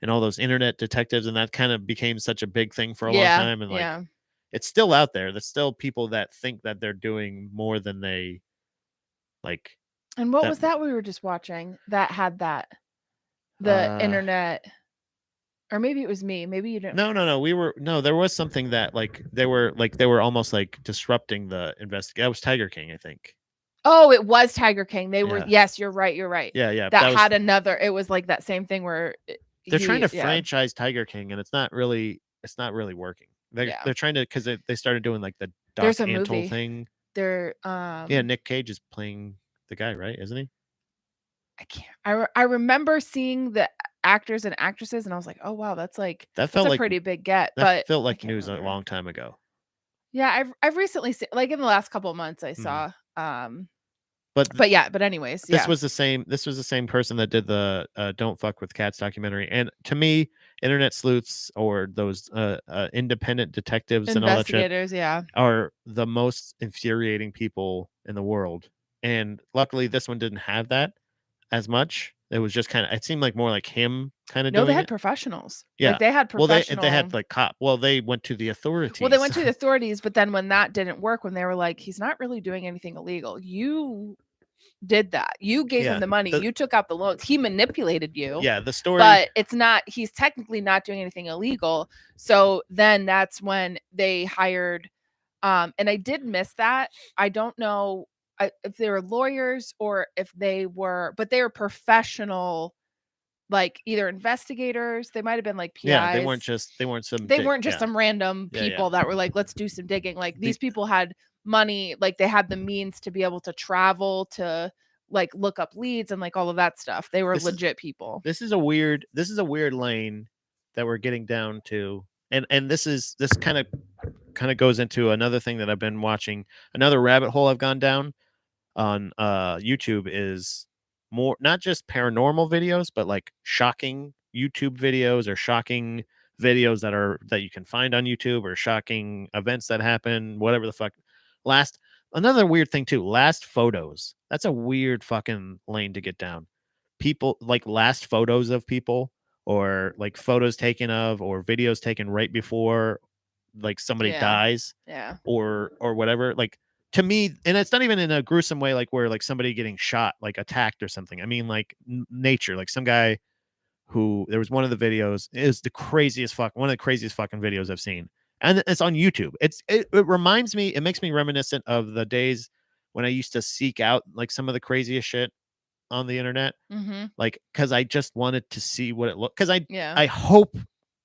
and all those internet detectives, and that kind of became such a big thing for a long time. And like it's still out there. There's still people that think that they're doing more than they like. And what was that we were just watching that had that? The internet. Or maybe it was me. Maybe you didn't. No. There was something that they were almost like disrupting the investigation. That was Tiger King, I think. Oh, it was Tiger King. They were. Yes, you're right. You're right. Yeah. That had another. It was like that same thing where they're trying to franchise Tiger King, and it's not really working. They're trying to, because they started doing like the Doc Antle thing. They're Nick Cage is playing the guy, right? Isn't he? I can't. I remember seeing the actors and actresses, and I was like, oh wow, that's like that's a pretty big get. That felt like news a long time ago. Yeah, I've recently seen, like in the last couple of months I saw. But anyways, this was the same person that did the Don't Fuck with Cats documentary. And to me, internet sleuths or those independent detectives and all that shit are the most infuriating people in the world. And luckily this one didn't have that as much. It was just kind of, it seemed like more like him kind of doing it. No, they had professionals. Yeah. Like they had professional. Well, they had like cop. Well, they went to the authorities. Well, they went to the authorities, but then when that didn't work, when they were like, he's not really doing anything illegal. You did that. You gave him the money. You took out the loans. He manipulated you. Yeah, the story. But it's not, he's technically not doing anything illegal. So then that's when they hired, and I did miss that. I don't know if they were lawyers or if they were, but they were professional, like either investigators. They might have been like PIs. Yeah, they weren't just some random people that were like, let's do some digging. Like these people had money, like they had the means to be able to travel to like look up leads and like all of that stuff. They were legit people. This is a weird lane that we're getting down to. And this kind of goes into another thing that I've been watching. Another rabbit hole I've gone down on YouTube is more not just paranormal videos, but like shocking YouTube videos or shocking videos that you can find on YouTube, or shocking events that happen, whatever the fuck. Another weird thing too, last photos. That's a weird fucking lane to get down. People like last photos of people, or like photos taken of, or videos taken right before like somebody dies. Yeah. Or whatever. Like, to me, and it's not even in a gruesome way, like where like somebody getting shot, like attacked or something. I mean, like nature, like some guy who, there was one of the videos, is the craziest one of the craziest fucking videos I've seen. And it's on YouTube. It reminds me, it makes me reminiscent of the days when I used to seek out like some of the craziest shit on the internet. Mm-hmm. Like, cause I just wanted to see what it looked, cause I hope,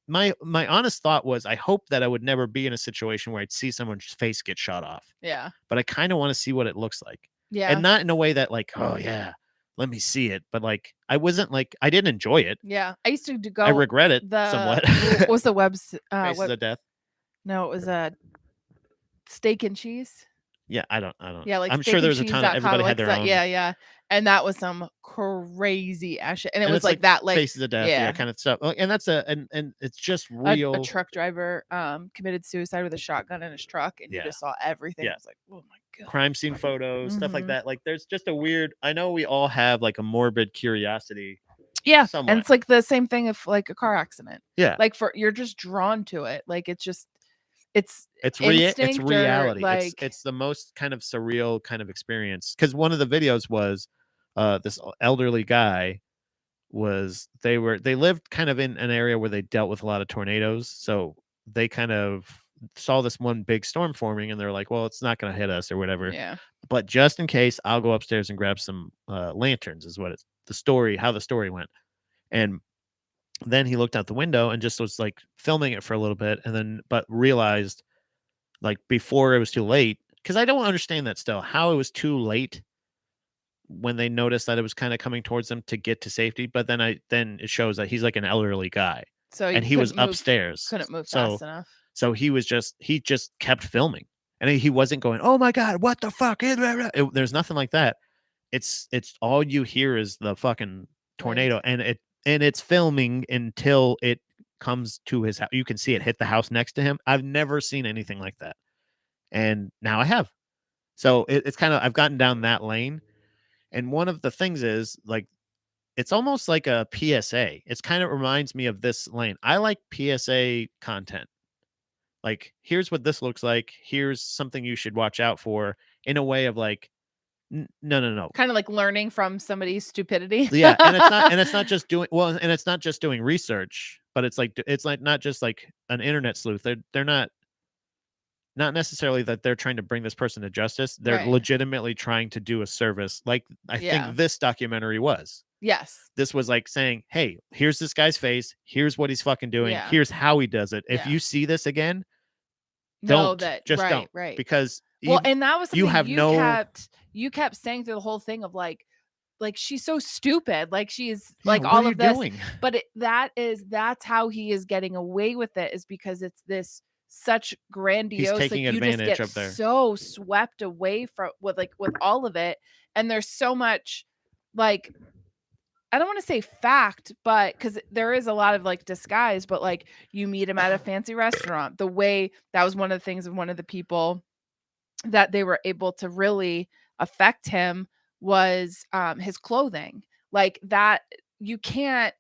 my honest thought was, I hope that I would never be in a situation where I'd see someone's face get shot off. Yeah. But I kind of want to see what it looks like. Yeah. And not in a way that like, oh yeah, let me see it. But like, I didn't enjoy it. Yeah. I used to go. I regret it somewhat. What was the web's Faces of Death? No, it was a Steak and Cheese. Yeah, I don't. Yeah, like I'm sure there's a ton of, everybody had their own. Yeah. And that was some crazy ass shit. And it was like that, like Faces of Death, kind of stuff. And that's and it's just real. A truck driver committed suicide with a shotgun in his truck, and you just saw everything. Yeah. I was like, oh my god. Crime scene photos, stuff like that. Like, there's just a weird. I know we all have like a morbid curiosity. Yeah, somewhat. And it's like the same thing if like a car accident. Yeah, like you're just drawn to it. Like it's just. It's reality. Like, it's the most kind of surreal kind of experience. Because one of the videos was this elderly guy they lived kind of in an area where they dealt with a lot of tornadoes. So they kind of saw this one big storm forming, and they're like, well, it's not going to hit us or whatever. Yeah. But just in case, I'll go upstairs and grab some lanterns, is what it's how the story went. And then he looked out the window and just was like filming it for a little bit, and then but realized like before it was too late, because I don't understand that still, how it was too late when they noticed that it was kind of coming towards them to get to safety. But then it shows that he's like an elderly guy, so he was upstairs, couldn't move fast enough. So he just kept filming, and he wasn't going, "Oh my God, what the fuck?" There's nothing like that. It's all you hear is the fucking tornado, and it's filming until it comes to his house. You can see it hit the house next to him. I've never seen anything like that, and now I have. So it's kind of, I've gotten down that lane, and one of the things is like, it's almost like a PSA. It's kind of reminds me of this lane. I like PSA content. Like, here's what this looks like. Here's something you should watch out for, in a way of like, no. Kind of like learning from somebody's stupidity. Yeah, and it's not just doing well, and it's not just doing research, but it's like not just like an internet sleuth. They're not necessarily that they're trying to bring this person to justice. They're Right. legitimately trying to do a service. Like, I Yeah. think this documentary was. Yes. This was like saying, "Hey, here's this guy's face. Here's what he's fucking doing. Yeah. Here's how he does it. If Yeah. you see this again, Know don't. that Just right, don't." right. Because Well, and that was something you have no. you kept saying through the whole thing of like she's so stupid, like she's Yeah, like what all are you of this, doing? but that's how he is getting away with it, is because it's this such grandiose, taking like you just advantage get of their. so swept away from with all of it, and there's so much like, I don't want to say fact, but because there is a lot of like disguise, but like you meet him at a fancy restaurant. The way that was one of the things of one of the people that they were able to really affect him was his clothing. Like that, you can't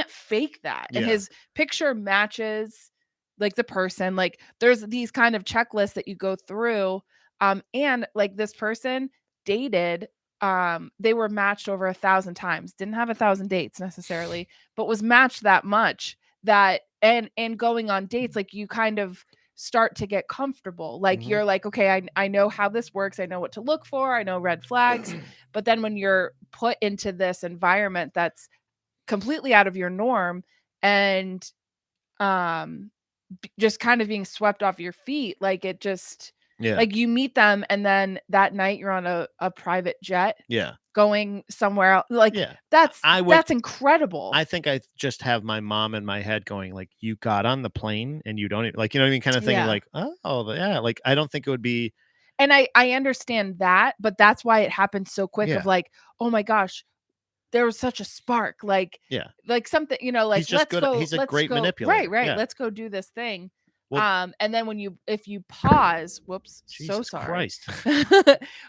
fake that. And Yeah. his picture matches like the person. Like there's these kind of checklists that you go through. And like this person dated, they were matched over 1,000 times, didn't have 1,000 dates necessarily, but was matched that much that, and going on dates, like you kind of start to get comfortable. Like Mhm. you're like, okay, I know how this works. I know what to look for. I know red flags. But then when you're put into this environment that's completely out of your norm, and just kind of being swept off your feet, like it just, Yeah. like you meet them and then that night you're on a private jet Yeah. going somewhere else. Like Yeah. that's I that's incredible. I think I just have my mom in my head going like, "You got on the plane and you don't even," like, you know what I mean, kind of thing. Yeah. Like, "Oh, yeah." Like, I don't think it would be. And I understand that, but that's why it happened so quick Yeah. of like, oh my gosh, there was such a spark. Yeah. Like something, like He's just good. He's a great manipulator. Right. Yeah. Let's go do this thing. Well, And then if you pause, whoops, so Jesus sorry. Christ.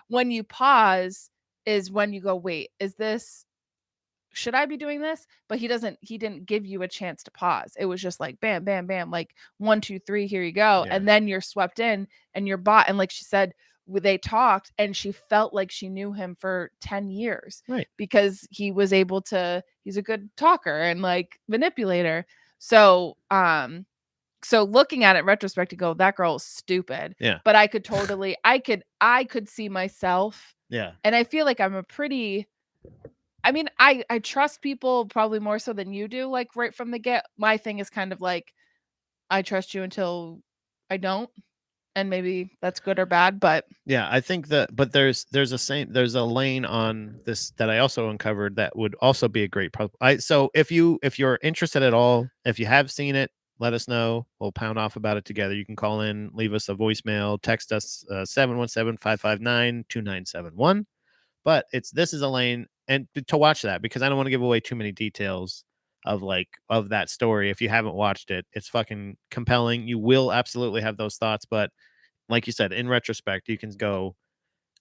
When you pause is when you go, wait, should I be doing this? But he didn't give you a chance to pause. It was just like bam, bam, bam, like 1, 2, 3, here you go. Yeah. And then you're swept in and you're bought. And like she said, they talked and she felt like she knew him for 10 years. Right. Because he's a good talker and like manipulator. So, looking at it in retrospect, to go, that girl is stupid. Yeah. But I could see myself. Yeah. And I feel like I'm I trust people probably more so than you do, like right from the get. My thing is kind of like, I trust you until I don't. And maybe that's good or bad, but Yeah, I think that, but there's a lane on this that I also uncovered that would also be a great so if you're interested at all, if you have seen it, let us know. We'll pound off about it together. You can call in, leave us a voicemail, text us 717-559-2971. But this is a lane, and to watch that, because I don't want to give away too many details of that story. If you haven't watched it, it's fucking compelling. You will absolutely have those thoughts, but like you said, in retrospect, you can go,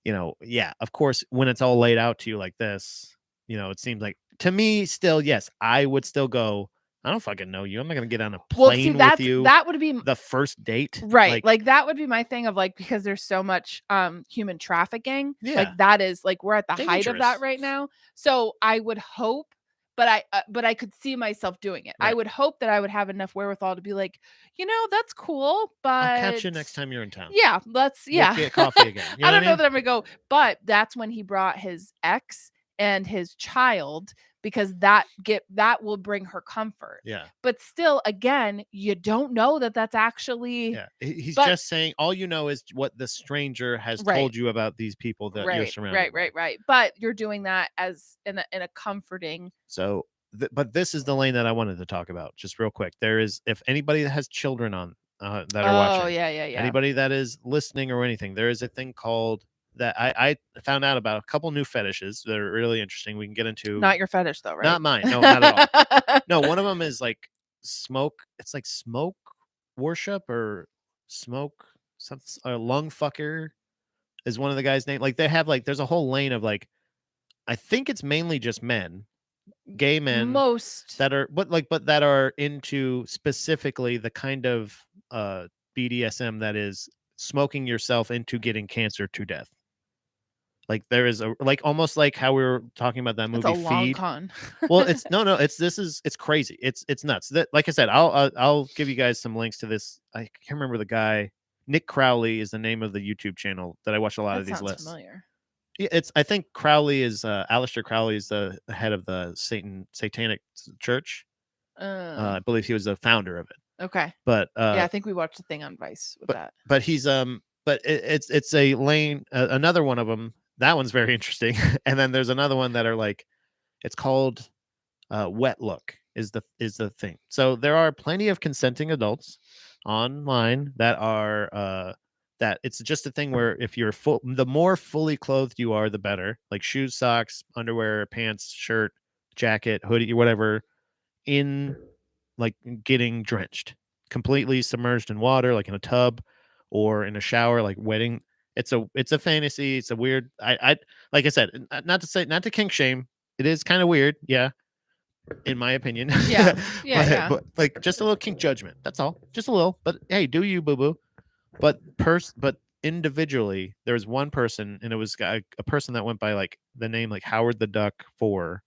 yeah, of course, when it's all laid out to you like this, it seems like, to me, still, yes, I would still go, I don't fucking know you. I'm not going to get on a plane with you. that would be the first date. Right. Like that would be my thing of like, because there's so much human trafficking. Yeah. Like that is like, we're at the height of Dangerous. that right now. So I would hope, but I could see myself doing it. Right. I would hope that I would have enough wherewithal to be like, that's cool, but I'll catch you next time you're in town. Yeah, We'll get coffee again. I don't know that I'm gonna go, but that's when he brought his ex and his child, because that will bring her comfort. Yeah. But still, again, you don't know that that's actually. Yeah. He's just saying, all you know is what the stranger has told you about these people that you're surrounded by. Right. But you're doing that as in a comforting. So, but this is the lane that I wanted to talk about just real quick. There is, if anybody that has children that are watching. Oh, yeah. Anybody that is listening or anything, there is a thing called that I found out about a couple new fetishes that are really interesting. We can get into. Not your fetish though, right? Not mine. No, not at all. No, one of them is like smoke. It's like smoke worship or smoke some lung fucker is one of the guys' name. Like they have like there's a whole lane of like I think it's mainly just men, gay men Most that are but that are into specifically the kind of BDSM that is smoking yourself into getting cancer to death. Like there is a like almost like how we were talking about that it's movie a long Feed. con. Well, it's no, it's crazy. It's nuts. That like I said, I'll give you guys some links to this. I can't remember the guy. Nick Crowley is the name of the YouTube channel that I watch a lot That of these sounds lists. familiar. Yeah, I think Crowley is Aleister Crowley is the head of the Satanic Church. I believe he was the founder of it. Okay. But yeah, I think we watched a thing on Vice with that. But he's but it's a lane. Another one of them. That one's very interesting. And then there's another one that are like, it's called wet look is the thing. So there are plenty of consenting adults online that are that it's just a thing where if you're the more fully clothed you are, the better. Like shoes, socks, underwear, pants, shirt, jacket, hoodie, whatever, in like getting drenched, completely submerged in water, like in a tub or in a shower, like wetting. It's a fantasy. It's a weird. I like I said, not to kink shame. It is kind of weird, yeah, in my opinion. Yeah. But like just a little kink judgment. That's all. Just a little. But hey, do you, boo boo? But individually, there was one person, and it was a person that went by like the name like Howard the Duck 4.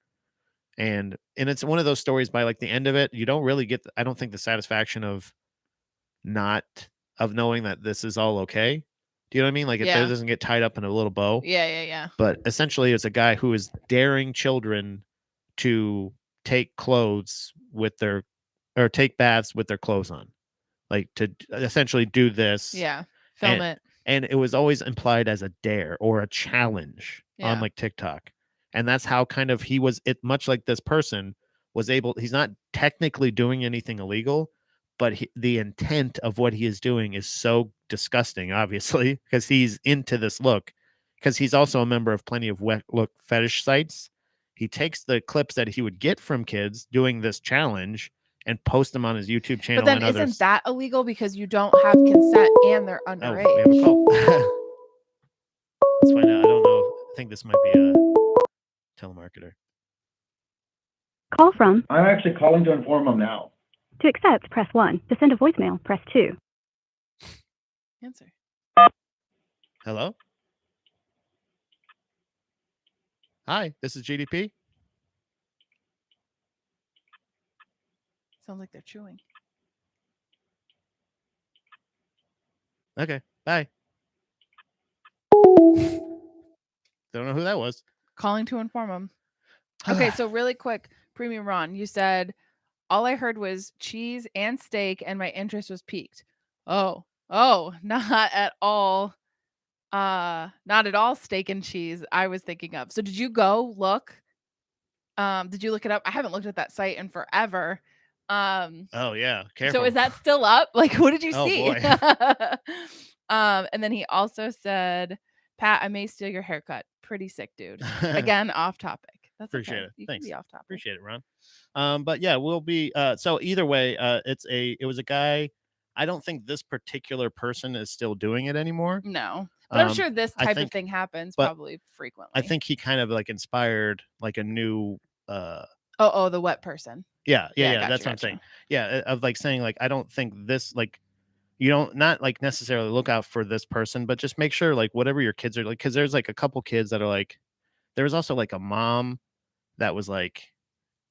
And it's one of those stories by like the end of it, you don't really get, I don't think the satisfaction of knowing that this is all okay. Do you know what I mean? Like it doesn't get tied up in a little bow. Yeah. But essentially it's a guy who is daring children to take clothes with their, or take baths with their clothes on. Like to essentially do this. Yeah. Film it. And it was always implied as a dare or a challenge on like TikTok. And that's how kind of he was, it much like this person was able, he's not technically doing anything illegal, but the intent of what he is doing is so disgusting, obviously, because he's into this look, because he's also a member of plenty of wet look fetish sites. He takes the clips that he would get from kids doing this challenge and post them on his YouTube channel. But then and isn't that illegal because you don't have consent and they're underage? Oh, we have a call. Let's find out. I don't know. I think this might be a telemarketer. Call from. I'm actually calling to inform them now. To accept, press 1. To send a voicemail, press 2. Answer. Hello? Hi, this is GDP. Sounds like they're chewing. Okay, bye. Don't know who that was. Calling to inform them. Okay, so really quick, Premium Ron, you said all I heard was cheese and steak and my interest was piqued. Oh, not at all. Not at all steak and cheese I was thinking of. So did you go look? Did you look it up? I haven't looked at that site in forever. Oh yeah, careful. So is that still up? Like, what did you see? Boy. And then he also said, Pat, I may steal your haircut. Pretty sick, dude. Again, off topic. That's Appreciate okay. it. You Thanks. can be off topic. Appreciate it, Ron. But yeah, we'll be so either way, it was a guy. I don't think this particular person is still doing it anymore. No. But I'm sure this type of thing happens probably frequently. I think he kind of like inspired like a new the wet person. Yeah. That's what I'm saying. Yeah, of like saying like I don't think this like you don't not like necessarily look out for this person, but just make sure like whatever your kids are like, because there's like a couple kids that are like, there was also like a mom that was like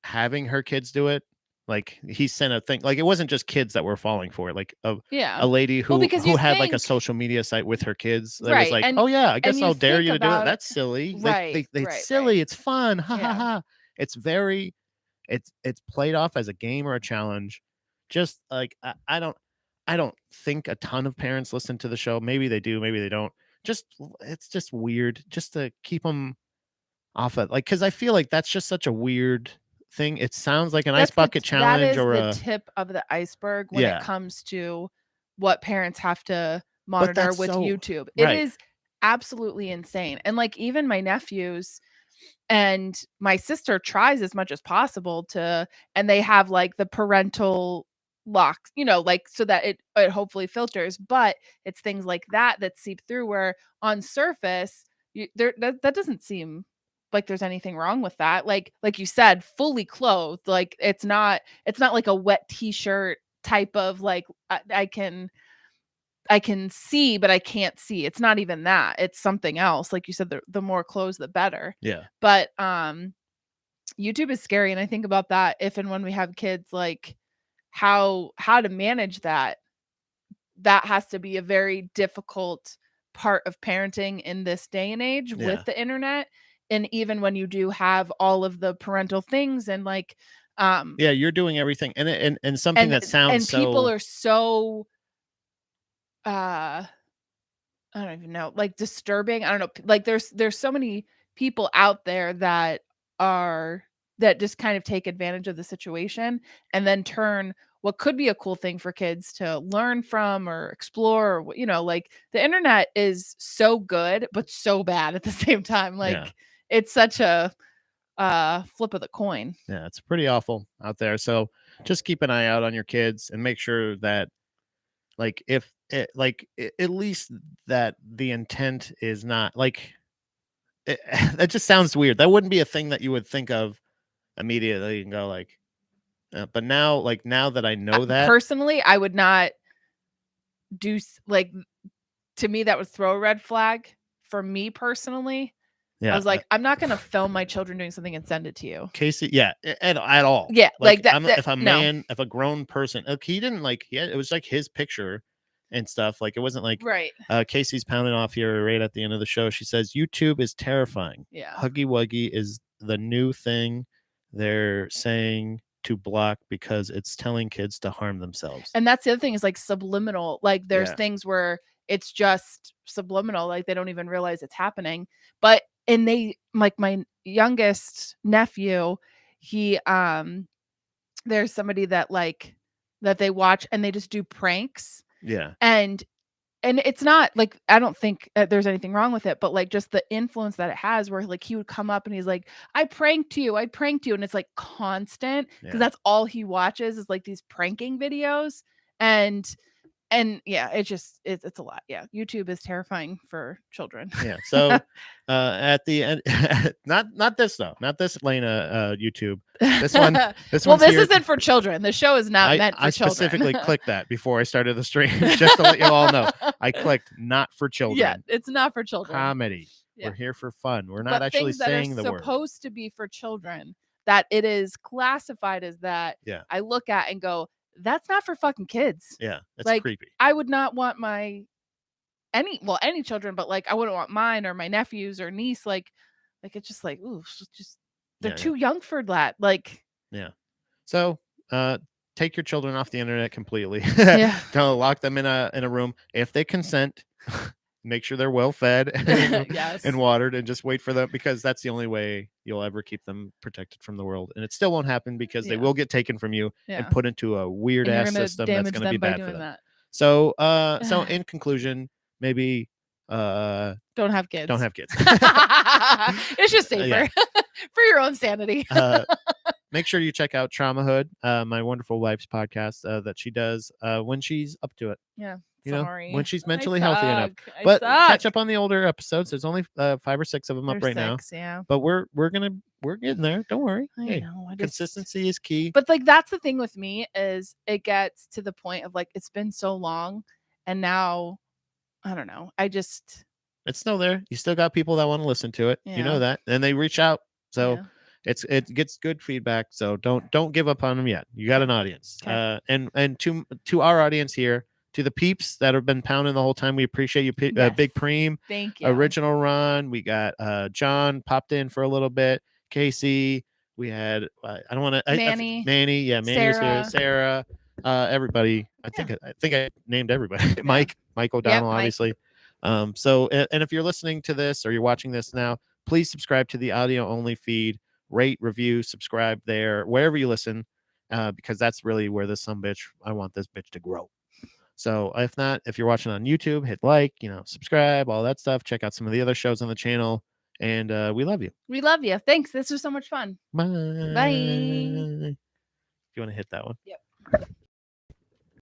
having her kids do it. Like he sent a thing, like it wasn't just kids that were falling for it, like a lady who had like a social media site with her kids that was like, oh yeah, I guess I'll dare you to do it. That's silly. Right. It's silly. It's fun. Ha ha ha. It's very, it's played off as a game or a challenge. Just like I don't think a ton of parents listen to the show. Maybe they do, maybe they don't. It's just weird just to keep them off of, like, because I feel like that's just such a weird thing. It sounds like an ice bucket challenge or the tip of the iceberg when it comes to what parents have to monitor that's with so- YouTube. right. It is absolutely insane. And like even my nephews and my sister tries as much as possible to, and they have like the parental locks, like so that it hopefully filters, but it's things like that seep through where on surface that doesn't seem like there's anything wrong with that. Like you said, fully clothed, like it's not like a wet t-shirt type of like I can see, but I can't see. It's not even that. It's something else. Like you said, the more clothes, the better. Yeah. But YouTube is scary. And I think about that if and when we have kids, like how to manage that. That has to be a very difficult part of parenting in this day and age with the internet. And even when you do have all of the parental things and like yeah, you're doing everything. And something that sounds and people are so I don't even know, like disturbing. I don't know. Like there's so many people out there that just kind of take advantage of the situation and then turn what could be a cool thing for kids to learn from or explore, or, like the internet is so good, but so bad at the same time. Like it's such a flip of the coin. Yeah, it's pretty awful out there. So just keep an eye out on your kids and make sure that like if it, like at least that the intent is not like that just sounds weird. That wouldn't be a thing that you would think of immediately and go like but now that I know that personally, I would not do like, to me that would throw a red flag for me personally. I was like, I'm not going to film my children doing something and send it to you. Casey, at all. Yeah, like that. If a man, if a grown person, he didn't it was like his picture and stuff. Like it wasn't like right. Casey's pounding off here right at the end of the show. She says YouTube is terrifying. Yeah, Huggy Wuggy is the new thing they're saying to block because it's telling kids to harm themselves. And that's the other thing is like subliminal. Like there's Yeah. things where it's just subliminal, like they don't even realize it's happening. But and they, like my youngest nephew, he there's somebody that they watch and they just do pranks. Yeah. And it's not like, I don't think there's anything wrong with it, but like just the influence that it has where like he would come up and he's like, I pranked you. And it's like constant because that's all he watches is like these pranking videos. And yeah, it's a lot. Yeah. YouTube is terrifying for children. Yeah. So at the end, not this though, not this Lena YouTube. This one. This well, this here. Isn't for children. The show is not meant for children. I specifically clicked that before I started the stream just to let you all know. I clicked not for children. Yeah, it's not for children. Comedy. Yeah. We're here for fun. We're not actually saying the word. Supposed to be for children. That it is classified as that. Yeah. I look at and go, that's not for fucking kids. Yeah, it's like, creepy. I would not want any children, but like I wouldn't want mine or my nephews or niece. Like it's just like, ooh, they're too young for that. Like, yeah. So take your children off the internet completely. Yeah. Don't lock them in a room if they consent. Make sure they're well fed yes. and watered, and just wait for them, because that's the only way you'll ever keep them protected from the world. And it still won't happen because they will get taken from you and put into a weird ass system that's going to be bad for them. That. So so in conclusion, maybe don't have kids. Don't have kids. It's just safer for your own sanity. Make sure you check out Trauma Hood, my wonderful wife's podcast that she does when she's up to it. Yeah. You know, Sorry. when she's mentally healthy enough. I But suck. catch up on the older episodes. There's only 5 or 6 of them up right now. Yeah. But we're getting there. Don't worry. I know. Consistency is key. But like that's the thing with me is it gets to the point of like it's been so long and now I don't know. It's still there. You still got people that want to listen to it. You know that. And they reach out. So it gets good feedback. So don't give up on them yet. You got an audience. Okay. And to our audience here, to the peeps that have been pounding the whole time, we appreciate you. Big Preem, thank you. Original Run. We got John popped in for a little bit. Casey. We had I don't want to Manny. Manny. Yeah, Manny was here. Sarah. Everybody. I think I named everybody. Mike O'Donnell, obviously. So and if you're listening to this or you're watching this now, please subscribe to the audio only feed. Rate, review, subscribe there, wherever you listen, because that's really where I want this bitch to grow. So if not, if you're watching on YouTube, hit like, subscribe, all that stuff. Check out some of the other shows on the channel. And we love you. We love you. Thanks. This was so much fun. Bye. Bye. You want to hit that one? Yep.